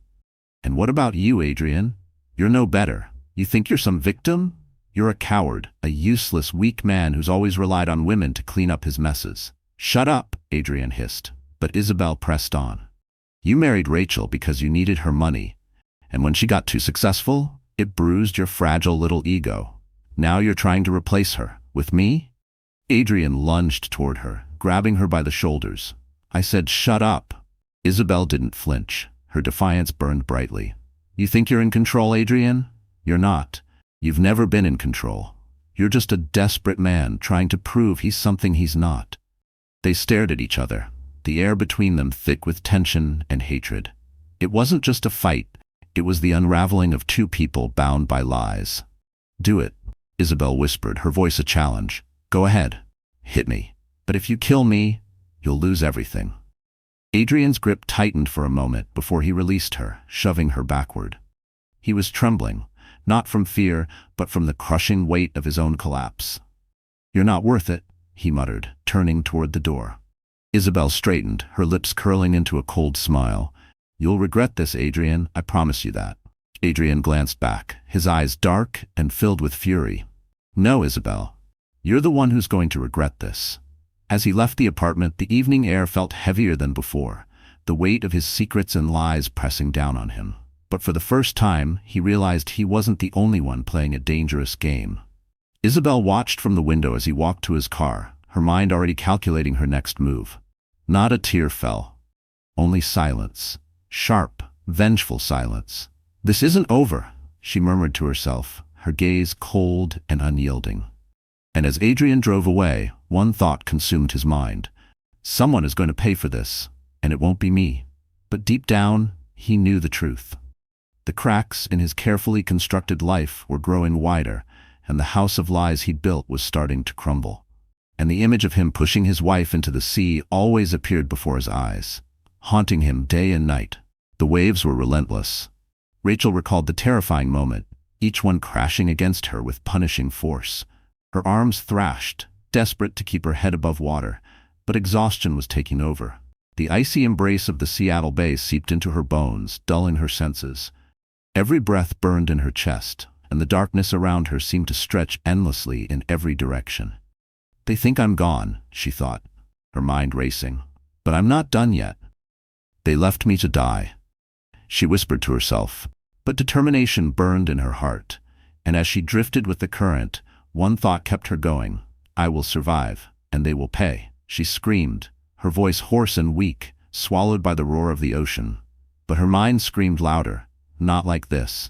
And what about you, Adrian? You're no better. You think you're some victim? You're a coward, a useless, weak man who's always relied on women to clean up his messes. Shut up, Adrian hissed, but Isabel pressed on. You married Rachel because you needed her money, and when she got too successful, it bruised your fragile little ego. Now you're trying to replace her. With me? Adrian lunged toward her, grabbing her by the shoulders. I said, shut up. Isabel didn't flinch. Her defiance burned brightly. You think you're in control, Adrian? You're not. You've never been in control. You're just a desperate man trying to prove he's something he's not. They stared at each other, the air between them thick with tension and hatred. It wasn't just a fight. It was the unraveling of two people bound by lies. Do it, Isabel whispered, her voice a challenge. Go ahead. Hit me. But if you kill me, you'll lose everything. Adrian's grip tightened for a moment before he released her, shoving her backward. He was trembling, not from fear, but from the crushing weight of his own collapse. You're not worth it, he muttered, turning toward the door. Isabel straightened, her lips curling into a cold smile. You'll regret this, Adrian, I promise you that. Adrian glanced back, his eyes dark and filled with fury. No, Isabel. You're the one who's going to regret this. As he left the apartment, the evening air felt heavier than before, the weight of his secrets and lies pressing down on him. But for the first time, he realized he wasn't the only one playing a dangerous game. Isabel watched from the window as he walked to his car, her mind already calculating her next move. Not a tear fell. Only silence. Sharp, vengeful silence. This isn't over, she murmured to herself, her gaze cold and unyielding. And as Adrian drove away, one thought consumed his mind. Someone is going to pay for this, and it won't be me. But deep down, he knew the truth. The cracks in his carefully constructed life were growing wider, and the house of lies he'd built was starting to crumble. And the image of him pushing his wife into the sea always appeared before his eyes, haunting him day and night. The waves were relentless. Rachel recalled the terrifying moment, each one crashing against her with punishing force. Her arms thrashed, desperate to keep her head above water, but exhaustion was taking over. The icy embrace of the Seattle Bay seeped into her bones, dulling her senses. Every breath burned in her chest, and the darkness around her seemed to stretch endlessly in every direction. They think I'm gone, she thought, her mind racing. But I'm not done yet. They left me to die, she whispered to herself. But determination burned in her heart, and as she drifted with the current, one thought kept her going. I will survive, and they will pay. She screamed, her voice hoarse and weak, swallowed by the roar of the ocean. But her mind screamed louder. Not like this.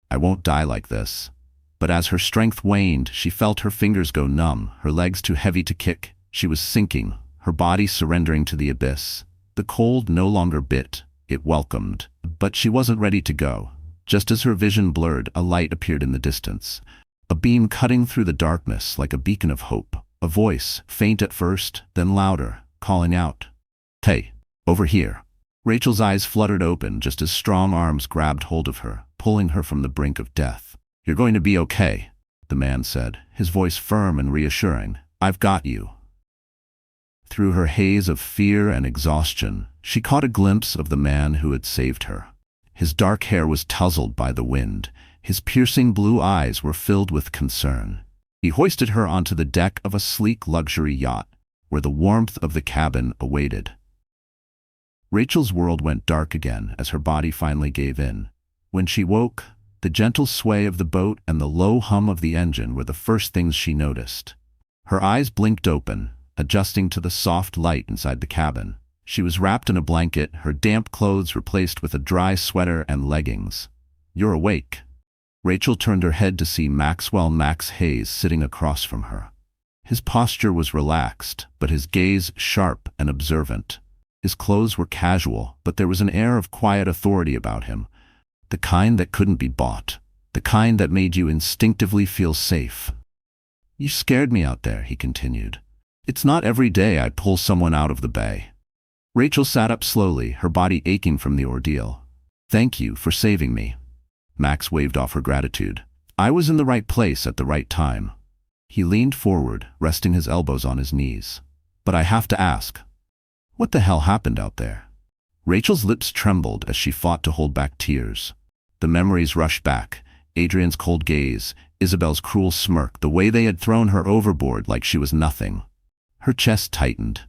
I won't die like this. But as her strength waned, she felt her fingers go numb, her legs too heavy to kick. She was sinking, her body surrendering to the abyss. The cold no longer bit, it welcomed. But she wasn't ready to go. Just as her vision blurred, a light appeared in the distance. A beam cutting through the darkness like a beacon of hope. A voice, faint at first, then louder, calling out. Hey, over here. Rachel's eyes fluttered open just as strong arms grabbed hold of her, pulling her from the brink of death. You're going to be okay, the man said, his voice firm and reassuring. I've got you. Through her haze of fear and exhaustion, she caught a glimpse of the man who had saved her. His dark hair was tousled by the wind. His piercing blue eyes were filled with concern. He hoisted her onto the deck of a sleek luxury yacht, where the warmth of the cabin awaited. Rachel's world went dark again as her body finally gave in. When she woke, the gentle sway of the boat and the low hum of the engine were the first things she noticed. Her eyes blinked open, adjusting to the soft light inside the cabin. She was wrapped in a blanket, her damp clothes replaced with a dry sweater and leggings. You're awake." Rachel turned her head to see Maxwell Max Hayes sitting across from her. His posture was relaxed, but his gaze sharp and observant. His clothes were casual, but there was an air of quiet authority about him, the kind that couldn't be bought, the kind that made you instinctively feel safe. "You scared me out there," he continued. "It's not every day I pull someone out of the bay." Rachel sat up slowly, her body aching from the ordeal. "Thank you for saving me." Max waved off her gratitude. "I was in the right place at the right time." He leaned forward, resting his elbows on his knees. "But I have to ask, what the hell happened out there?" Rachel's lips trembled as she fought to hold back tears. The memories rushed back. Adrian's cold gaze, Isabel's cruel smirk, the way they had thrown her overboard like she was nothing. Her chest tightened.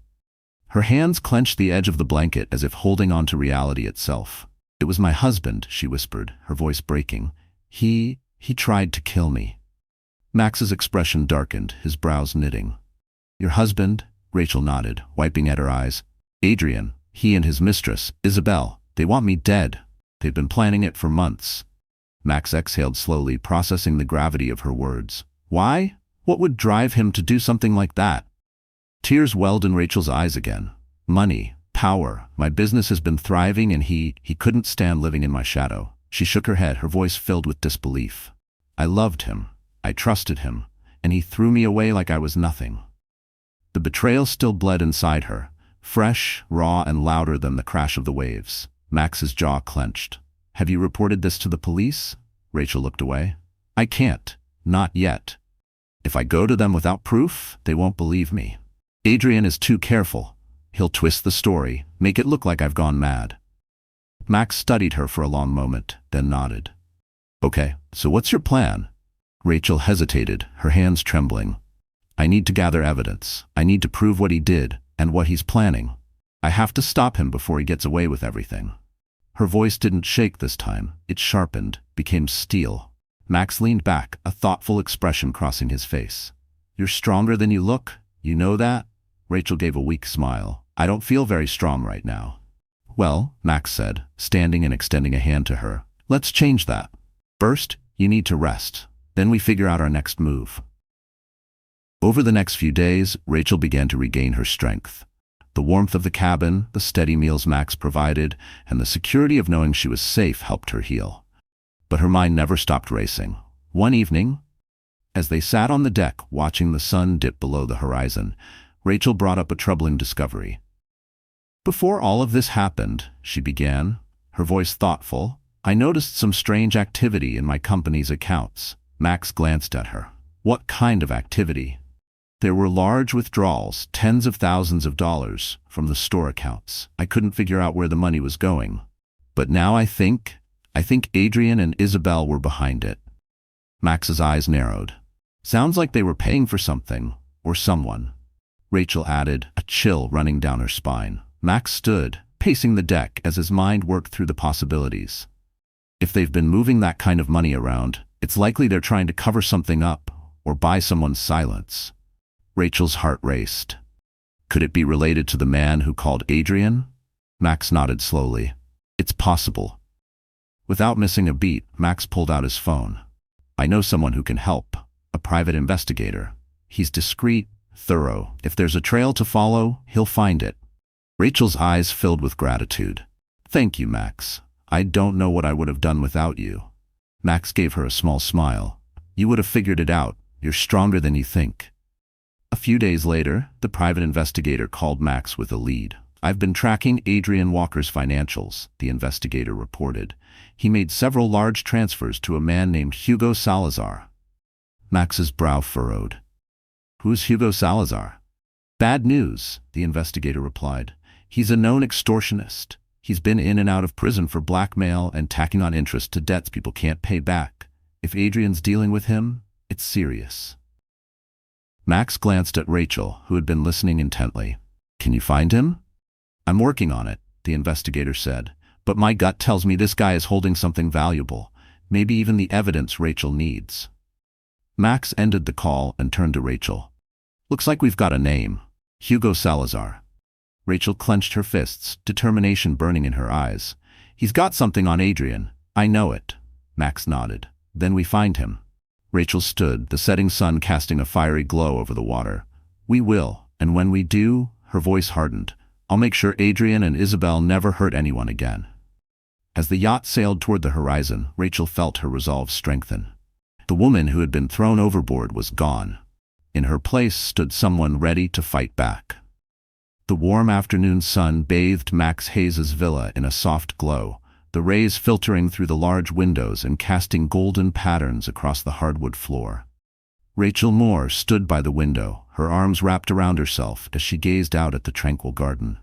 Her hands clenched the edge of the blanket as if holding on to reality itself. "It was my husband," she whispered, her voice breaking. He tried to kill me." Max's expression darkened, his brows knitting. "Your husband?" Rachel nodded, wiping at her eyes. "Adrian, he and his mistress, Isabel, they want me dead. They've been planning it for months." Max exhaled slowly, processing the gravity of her words. Why? What would drive him to do something like that? Tears welled in Rachel's eyes again. "Money, power, my business has been thriving and he couldn't stand living in my shadow." She shook her head, her voice filled with disbelief. "I loved him, I trusted him, and he threw me away like I was nothing." The betrayal still bled inside her, fresh, raw, and louder than the crash of the waves. Max's jaw clenched. "Have you reported this to the police?" Rachel looked away. "I can't. Not yet. If I go to them without proof, they won't believe me. Adrian is too careful. He'll twist the story, make it look like I've gone mad." Max studied her for a long moment, then nodded. "Okay, so what's your plan?" Rachel hesitated, her hands trembling. "I need to gather evidence. I need to prove what he did, and what he's planning. I have to stop him before he gets away with everything." Her voice didn't shake this time. It sharpened, became steel. Max leaned back, a thoughtful expression crossing his face. "You're stronger than you look. You know that?" Rachel gave a weak smile. "I don't feel very strong right now." "Well," Max said, standing and extending a hand to her, "let's change that. First, you need to rest. Then we figure out our next move." Over the next few days, Rachel began to regain her strength. The warmth of the cabin, the steady meals Max provided, and the security of knowing she was safe helped her heal. But her mind never stopped racing. One evening, as they sat on the deck watching the sun dip below the horizon, Rachel brought up a troubling discovery. "Before all of this happened," she began, her voice thoughtful, "I noticed some strange activity in my company's accounts." Max glanced at her. "What kind of activity?" "There were large withdrawals, tens of thousands of dollars, from the store accounts. I couldn't figure out where the money was going. But now I think Adrian and Isabel were behind it." Max's eyes narrowed. "Sounds like they were paying for something, or someone." Rachel added, a chill running down her spine. Max stood, pacing the deck as his mind worked through the possibilities. If they've been moving that kind of money around, it's likely they're trying to cover something up, or buy someone's silence. Rachel's heart raced. Could it be related to the man who called Adrian? Max nodded slowly. "It's possible." Without missing a beat, Max pulled out his phone. "I know someone who can help, a private investigator. He's discreet, thorough. If there's a trail to follow, he'll find it." Rachel's eyes filled with gratitude. "Thank you, Max. I don't know what I would have done without you." Max gave her a small smile. "You would have figured it out. You're stronger than you think." A few days later, the private investigator called Max with a lead. "I've been tracking Adrian Walker's financials," the investigator reported. "He made several large transfers to a man named Hugo Salazar." Max's brow furrowed. "Who's Hugo Salazar?" "Bad news," the investigator replied. "He's a known extortionist. He's been in and out of prison for blackmail and tacking on interest to debts people can't pay back. If Adrian's dealing with him, it's serious." Max glanced at Rachel, who had been listening intently. "Can you find him?" "I'm working on it," the investigator said. "But my gut tells me this guy is holding something valuable, maybe even the evidence Rachel needs." Max ended the call and turned to Rachel. "Looks like we've got a name. Hugo Salazar." Rachel clenched her fists, determination burning in her eyes. "He's got something on Adrian. I know it." Max nodded. Then we find him. Rachel stood, the setting sun casting a fiery glow over the water. We will, and when we do, her voice hardened. I'll make sure Adrian and Isabel never hurt anyone again. As the yacht sailed toward the horizon, Rachel felt her resolve strengthen. The woman who had been thrown overboard was gone. In her place stood someone ready to fight back. The warm afternoon sun bathed Max Hayes's villa in a soft glow, the rays filtering through the large windows and casting golden patterns across the hardwood floor. Rachel Moore stood by the window, her arms wrapped around herself as she gazed out at the tranquil garden.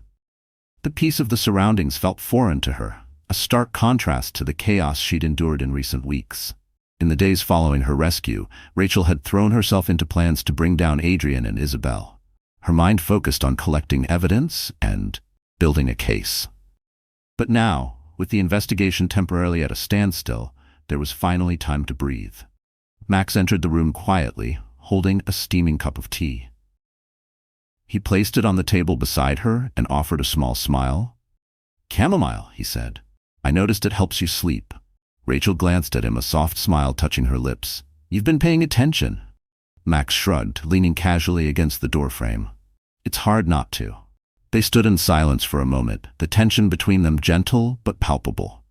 The peace of the surroundings felt foreign to her, a stark contrast to the chaos she'd endured in recent weeks. In the days following her rescue, Rachel had thrown herself into plans to bring down Adrian and Isabel. Her mind focused on collecting evidence and building a case. But now, with the investigation temporarily at a standstill, there was finally time to breathe. Max entered the room quietly, holding a steaming cup of tea. He placed it on the table beside her and offered a small smile. "Chamomile," he said. "I noticed it helps you sleep." Rachel glanced at him, a soft smile touching her lips. "You've been paying attention." Max shrugged, leaning casually against the doorframe. "It's hard not to." They stood in silence for a moment, the tension between them gentle but palpable.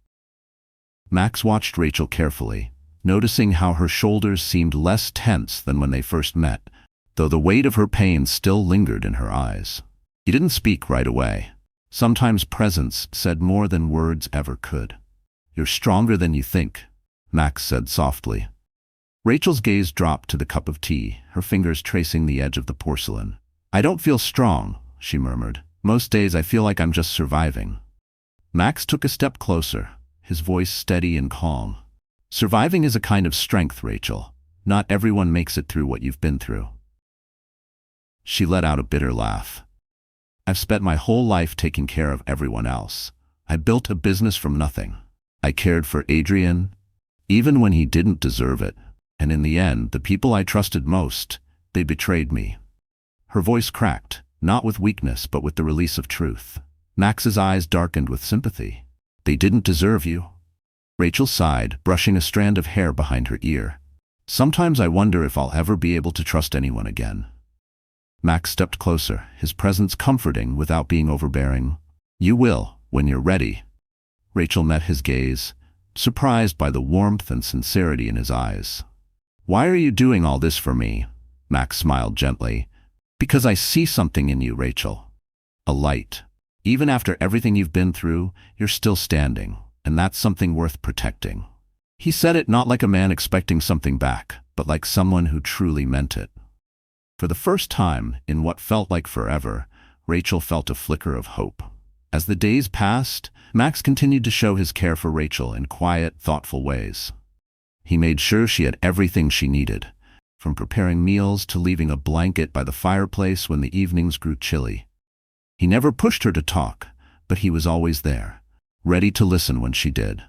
Max watched Rachel carefully, noticing how her shoulders seemed less tense than when they first met, though the weight of her pain still lingered in her eyes. He didn't speak right away. Sometimes presence said more than words ever could. "You're stronger than you think," Max said softly. Rachel's gaze dropped to the cup of tea, her fingers tracing the edge of the porcelain. "I don't feel strong," she murmured. "Most days I feel like I'm just surviving." Max took a step closer, his voice steady and calm. "Surviving is a kind of strength, Rachel. Not everyone makes it through what you've been through." She let out a bitter laugh. "I've spent my whole life taking care of everyone else. I built a business from nothing. I cared for Adrian, even when he didn't deserve it. And in the end, the people I trusted most, they betrayed me." Her voice cracked, not with weakness but with the release of truth. Max's eyes darkened with sympathy. "They didn't deserve you." Rachel sighed, brushing a strand of hair behind her ear. "Sometimes I wonder if I'll ever be able to trust anyone again." Max stepped closer, his presence comforting without being overbearing. "You will, when you're ready." Rachel met his gaze, surprised by the warmth and sincerity in his eyes. "Why are you doing all this for me?" Max smiled gently. "Because I see something in you, Rachel. A light. Even after everything you've been through, you're still standing, and that's something worth protecting." He said it not like a man expecting something back, but like someone who truly meant it. For the first time, in what felt like forever, Rachel felt a flicker of hope. As the days passed, Max continued to show his care for Rachel in quiet, thoughtful ways. He made sure she had everything she needed, from preparing meals to leaving a blanket by the fireplace when the evenings grew chilly. He never pushed her to talk, but he was always there, ready to listen when she did.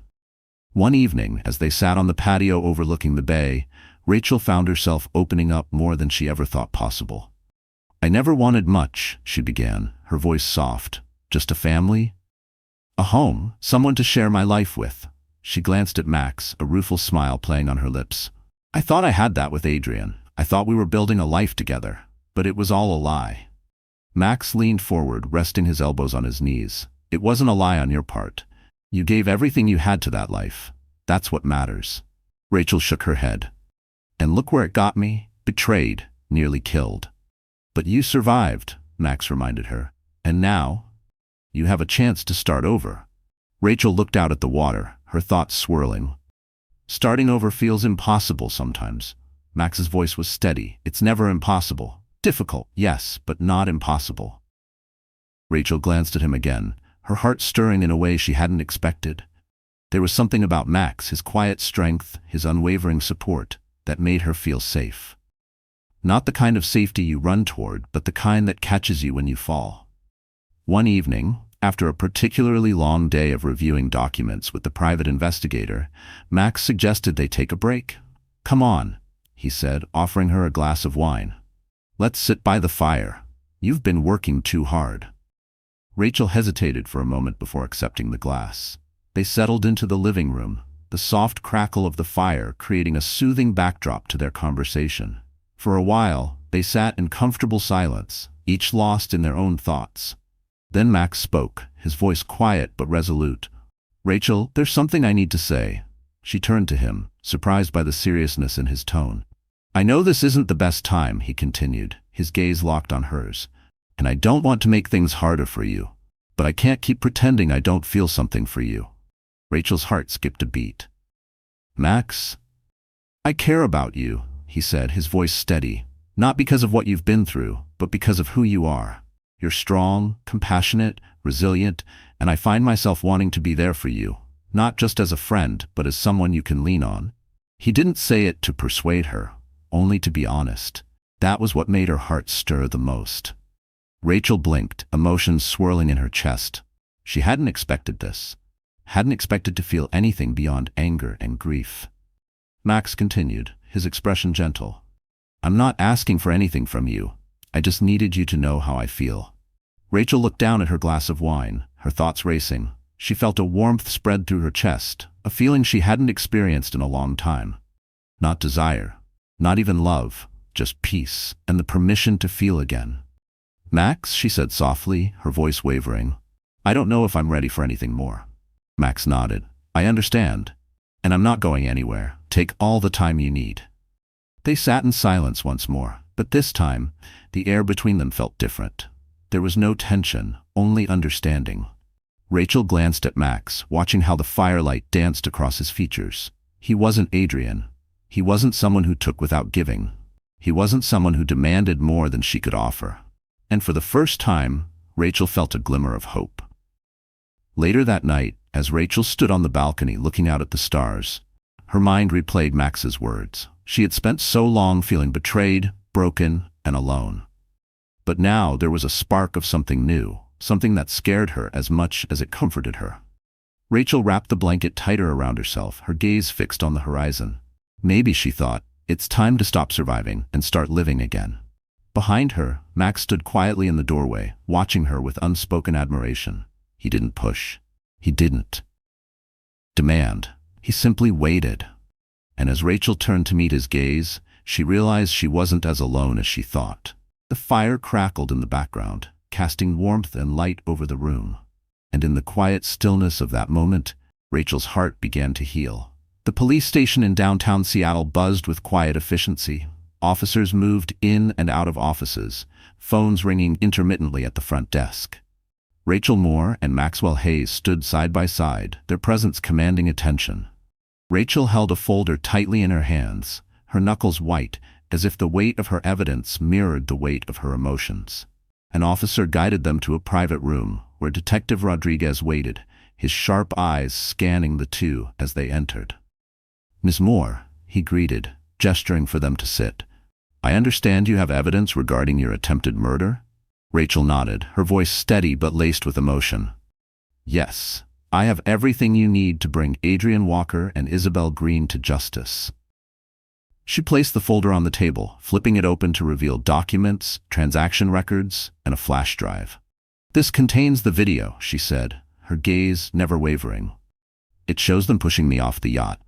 One evening, as they sat on the patio overlooking the bay, Rachel found herself opening up more than she ever thought possible. "I never wanted much," she began, her voice soft. "Just a family, a home, someone to share my life with." She glanced at Max, a rueful smile playing on her lips. "I thought I had that with Adrian. I thought we were building a life together, but it was all a lie." Max leaned forward, resting his elbows on his knees. "It wasn't a lie on your part. You gave everything you had to that life. That's what matters." Rachel shook her head. "And look where it got me. Betrayed, nearly killed." "But you survived," Max reminded her. "And now, you have a chance to start over." Rachel looked out at the water, her thoughts swirling. "Starting over feels impossible sometimes." Max's voice was steady. "It's never impossible. Difficult, yes, but not impossible." Rachel glanced at him again, her heart stirring in a way she hadn't expected. There was something about Max, his quiet strength, his unwavering support, that made her feel safe. Not the kind of safety you run toward, but the kind that catches you when you fall. One evening, after a particularly long day of reviewing documents with the private investigator, Max suggested they take a break. "Come on," he said, offering her a glass of wine. "Let's sit by the fire. You've been working too hard." Rachel hesitated for a moment before accepting the glass. They settled into the living room, the soft crackle of the fire creating a soothing backdrop to their conversation. For a while, they sat in comfortable silence, each lost in their own thoughts. Then Max spoke, his voice quiet but resolute. "Rachel, there's something I need to say." She turned to him, surprised by the seriousness in his tone. "I know this isn't the best time," he continued, his gaze locked on hers. "And I don't want to make things harder for you. But I can't keep pretending I don't feel something for you." Rachel's heart skipped a beat. "Max, I care about you," he said, his voice steady. "Not because of what you've been through, but because of who you are. You're strong, compassionate, resilient, and I find myself wanting to be there for you, not just as a friend, but as someone you can lean on." He didn't say it to persuade her, only to be honest. That was what made her heart stir the most. Rachel blinked, emotions swirling in her chest. She hadn't expected this. Hadn't expected to feel anything beyond anger and grief. Max continued, his expression gentle. "I'm not asking for anything from you. I just needed you to know how I feel." Rachel looked down at her glass of wine, her thoughts racing. She felt a warmth spread through her chest, a feeling she hadn't experienced in a long time. Not desire, not even love, just peace, and the permission to feel again. "Max," she said softly, her voice wavering, "I don't know if I'm ready for anything more." Max nodded. "I understand. And I'm not going anywhere. Take all the time you need." They sat in silence once more, but this time, the air between them felt different. There was no tension, only understanding. Rachel glanced at Max, watching how the firelight danced across his features. He wasn't Adrian. He wasn't someone who took without giving. He wasn't someone who demanded more than she could offer. And for the first time, Rachel felt a glimmer of hope. Later that night, as Rachel stood on the balcony looking out at the stars, her mind replayed Max's words. She had spent so long feeling betrayed, broken, and alone. But now there was a spark of something new, something that scared her as much as it comforted her. Rachel wrapped the blanket tighter around herself, her gaze fixed on the horizon. Maybe, she thought, it's time to stop surviving and start living again. Behind her, Max stood quietly in the doorway, watching her with unspoken admiration. He didn't push. He didn't demand. He simply waited. And as Rachel turned to meet his gaze, she realized she wasn't as alone as she thought. The fire crackled in the background, casting warmth and light over the room. And in the quiet stillness of that moment, Rachel's heart began to heal. The police station in downtown Seattle buzzed with quiet efficiency. Officers moved in and out of offices, phones ringing intermittently at the front desk. Rachel Moore and Maxwell Hayes stood side by side, their presence commanding attention. Rachel held a folder tightly in her hands, her knuckles white, as if the weight of her evidence mirrored the weight of her emotions. An officer guided them to a private room, where Detective Rodriguez waited, his sharp eyes scanning the two as they entered. "Miss Moore," he greeted, gesturing for them to sit. "I understand you have evidence regarding your attempted murder?" Rachel nodded, her voice steady but laced with emotion. "Yes, I have everything you need to bring Adrian Walker and Isabel Green to justice." She placed the folder on the table, flipping it open to reveal documents, transaction records, and a flash drive. "This contains the video," she said, her gaze never wavering. "It shows them pushing me off the yacht."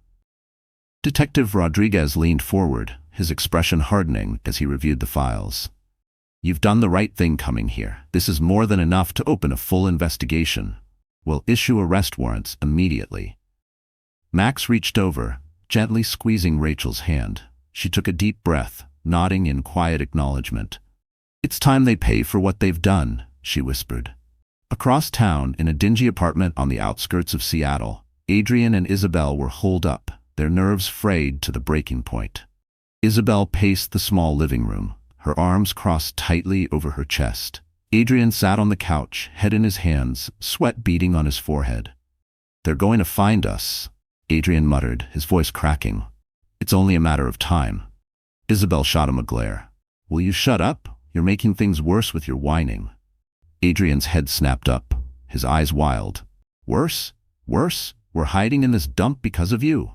Detective Rodriguez leaned forward, his expression hardening as he reviewed the files. "You've done the right thing coming here. This is more than enough to open a full investigation. We'll issue arrest warrants immediately." Max reached over, gently squeezing Rachel's hand. She took a deep breath, nodding in quiet acknowledgement. "It's time they pay for what they've done," she whispered. Across town, in a dingy apartment on the outskirts of Seattle, Adrian and Isabel were holed up, their nerves frayed to the breaking point. Isabel paced the small living room, her arms crossed tightly over her chest. Adrian sat on the couch, head in his hands, sweat beading on his forehead. "They're going to find us," Adrian muttered, his voice cracking. "It's only a matter of time." Isabel shot him a glare. "Will you shut up? You're making things worse with your whining." Adrian's head snapped up, his eyes wild. "Worse? Worse? We're hiding in this dump because of you."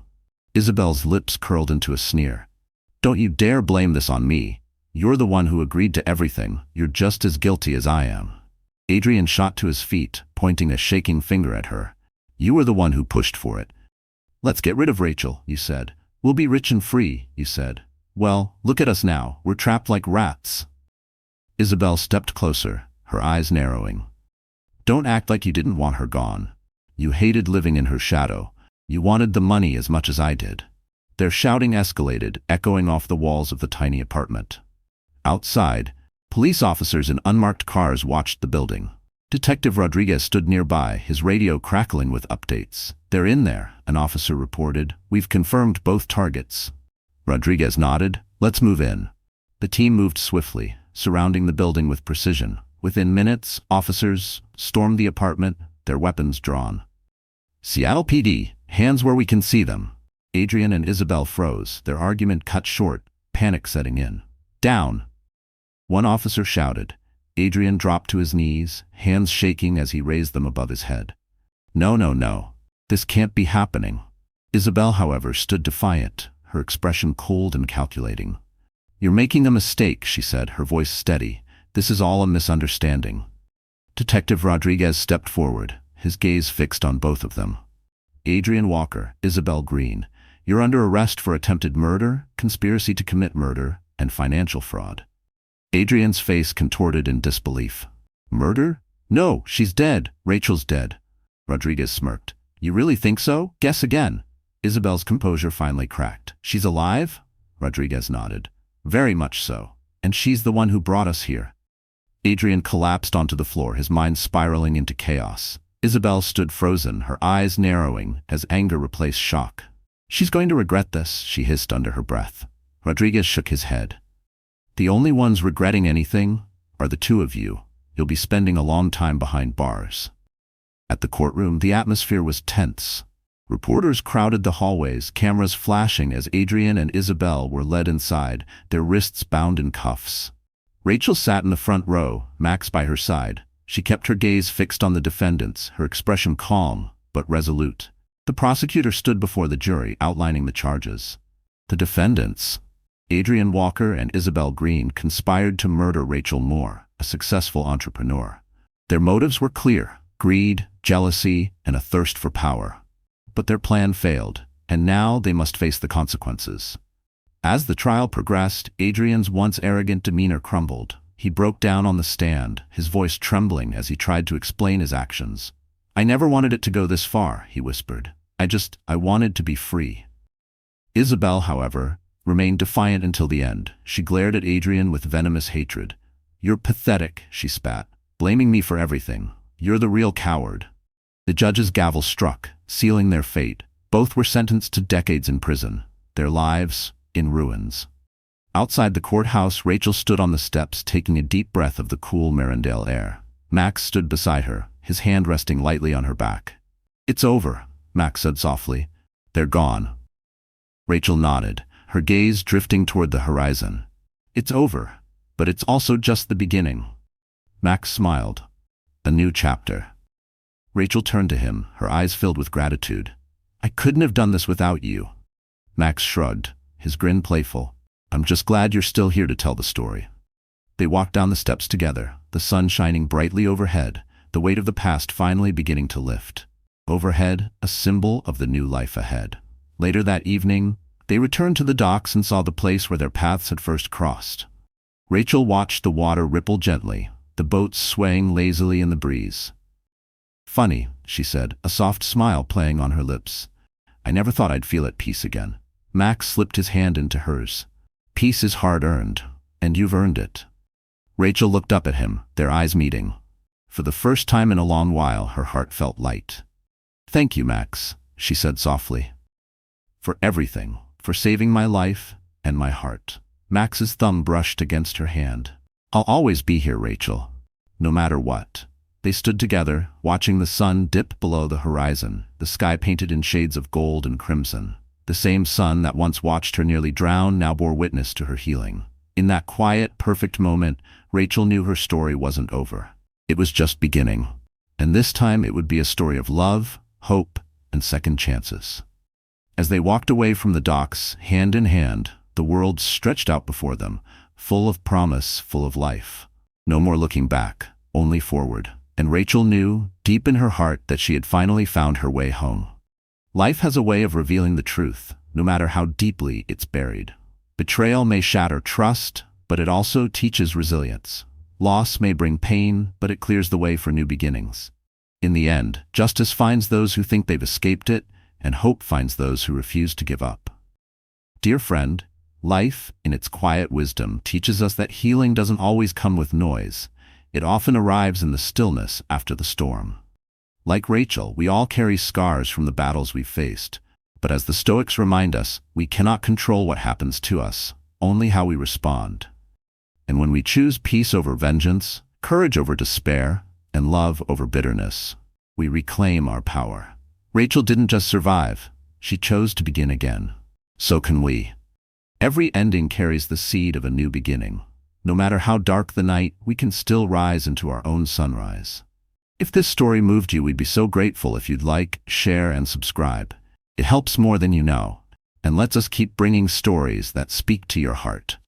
Isabel's lips curled into a sneer. "Don't you dare blame this on me. You're the one who agreed to everything. You're just as guilty as I am." Adrian shot to his feet, pointing a shaking finger at her. "You were the one who pushed for it. Let's get rid of Rachel, you said. We'll be rich and free, you said. Well, look at us now. We're trapped like rats. Isabel stepped closer, her eyes narrowing. Don't act like you didn't want her gone. You hated living in her shadow. You wanted the money as much as I did. Their shouting escalated, echoing off the walls of the tiny apartment. Outside, police officers in unmarked cars watched the building. Detective Rodriguez stood nearby, his radio crackling with updates. They're in there, an officer reported. We've confirmed both targets. Rodriguez nodded. Let's move in. The team moved swiftly, surrounding the building with precision. Within minutes, officers stormed the apartment, their weapons drawn. Seattle PD, hands where we can see them. Adrian and Isabel froze, their argument cut short, panic setting in. Down! One officer shouted. Adrian dropped to his knees, hands shaking as he raised them above his head. No, no, no. This can't be happening. Isabel, however, stood defiant, her expression cold and calculating. You're making a mistake, she said, her voice steady. This is all a misunderstanding. Detective Rodriguez stepped forward, his gaze fixed on both of them. Adrian Walker, Isabel Green, you're under arrest for attempted murder, conspiracy to commit murder, and financial fraud. Adrian's face contorted in disbelief. Murder? No, she's dead. Rachel's dead. Rodriguez smirked. You really think so? Guess again. Isabel's composure finally cracked. She's alive? Rodriguez nodded. Very much so. And she's the one who brought us here. Adrian collapsed onto the floor, his mind spiraling into chaos. Isabel stood frozen, her eyes narrowing as anger replaced shock. She's going to regret this, she hissed under her breath. Rodriguez shook his head. The only ones regretting anything are the two of you. You'll be spending a long time behind bars. At the courtroom, the atmosphere was tense. Reporters crowded the hallways, cameras flashing as Adrian and Isabel were led inside, their wrists bound in cuffs. Rachel sat in the front row, Max by her side. She kept her gaze fixed on the defendants, her expression calm but resolute. The prosecutor stood before the jury, outlining the charges. The defendants, Adrian Walker and Isabel Green, conspired to murder Rachel Moore, a successful entrepreneur. Their motives were clear: greed, jealousy, and a thirst for power. But their plan failed, and now they must face the consequences. As the trial progressed, Adrian's once arrogant demeanor crumbled. He broke down on the stand, his voice trembling as he tried to explain his actions. I never wanted it to go this far, he whispered. I wanted to be free. Isabel, however, remained defiant until the end. She glared at Adrian with venomous hatred. You're pathetic, she spat, blaming me for everything. You're the real coward. The judge's gavel struck, sealing their fate. Both were sentenced to decades in prison, their lives in ruins. Outside the courthouse, Rachel stood on the steps, taking a deep breath of the cool Marindale air. Max stood beside her, his hand resting lightly on her back. It's over, Max said softly. They're gone. Rachel nodded, her gaze drifting toward the horizon. It's over, but it's also just the beginning. Max smiled. A new chapter. Rachel turned to him, her eyes filled with gratitude. I couldn't have done this without you. Max shrugged, his grin playful. I'm just glad you're still here to tell the story. They walked down the steps together, the sun shining brightly overhead, the weight of the past finally beginning to lift. Overhead, a symbol of the new life ahead. Later that evening, they returned to the docks and saw the place where their paths had first crossed. Rachel watched the water ripple gently, the boat swaying lazily in the breeze. Funny, she said, a soft smile playing on her lips. I never thought I'd feel at peace again. Max slipped his hand into hers. Peace is hard-earned, and you've earned it. Rachel looked up at him, their eyes meeting. For the first time in a long while, her heart felt light. Thank you, Max, she said softly. For everything, for saving my life and my heart. Max's thumb brushed against her hand. I'll always be here, Rachel, no matter what. They stood together, watching the sun dip below the horizon, the sky painted in shades of gold and crimson. The same sun that once watched her nearly drown now bore witness to her healing. In that quiet, perfect moment, Rachel knew her story wasn't over. It was just beginning. And this time it would be a story of love, hope, and second chances. As they walked away from the docks, hand in hand, the world stretched out before them, full of promise, full of life. No more looking back, only forward. And Rachel knew, deep in her heart, that she had finally found her way home. Life has a way of revealing the truth, no matter how deeply it's buried. Betrayal may shatter trust, but it also teaches resilience. Loss may bring pain, but it clears the way for new beginnings. In the end, justice finds those who think they've escaped it, and hope finds those who refuse to give up. Dear friend, life, in its quiet wisdom, teaches us that healing doesn't always come with noise. It often arrives in the stillness after the storm. Like Rachel, we all carry scars from the battles we've faced. But as the Stoics remind us, we cannot control what happens to us, only how we respond. And when we choose peace over vengeance, courage over despair, and love over bitterness, we reclaim our power. Rachel didn't just survive, she chose to begin again. So can we. Every ending carries the seed of a new beginning. No matter how dark the night, we can still rise into our own sunrise. If this story moved you, we'd be so grateful if you'd like, share, and subscribe. It helps more than you know, and lets us keep bringing stories that speak to your heart.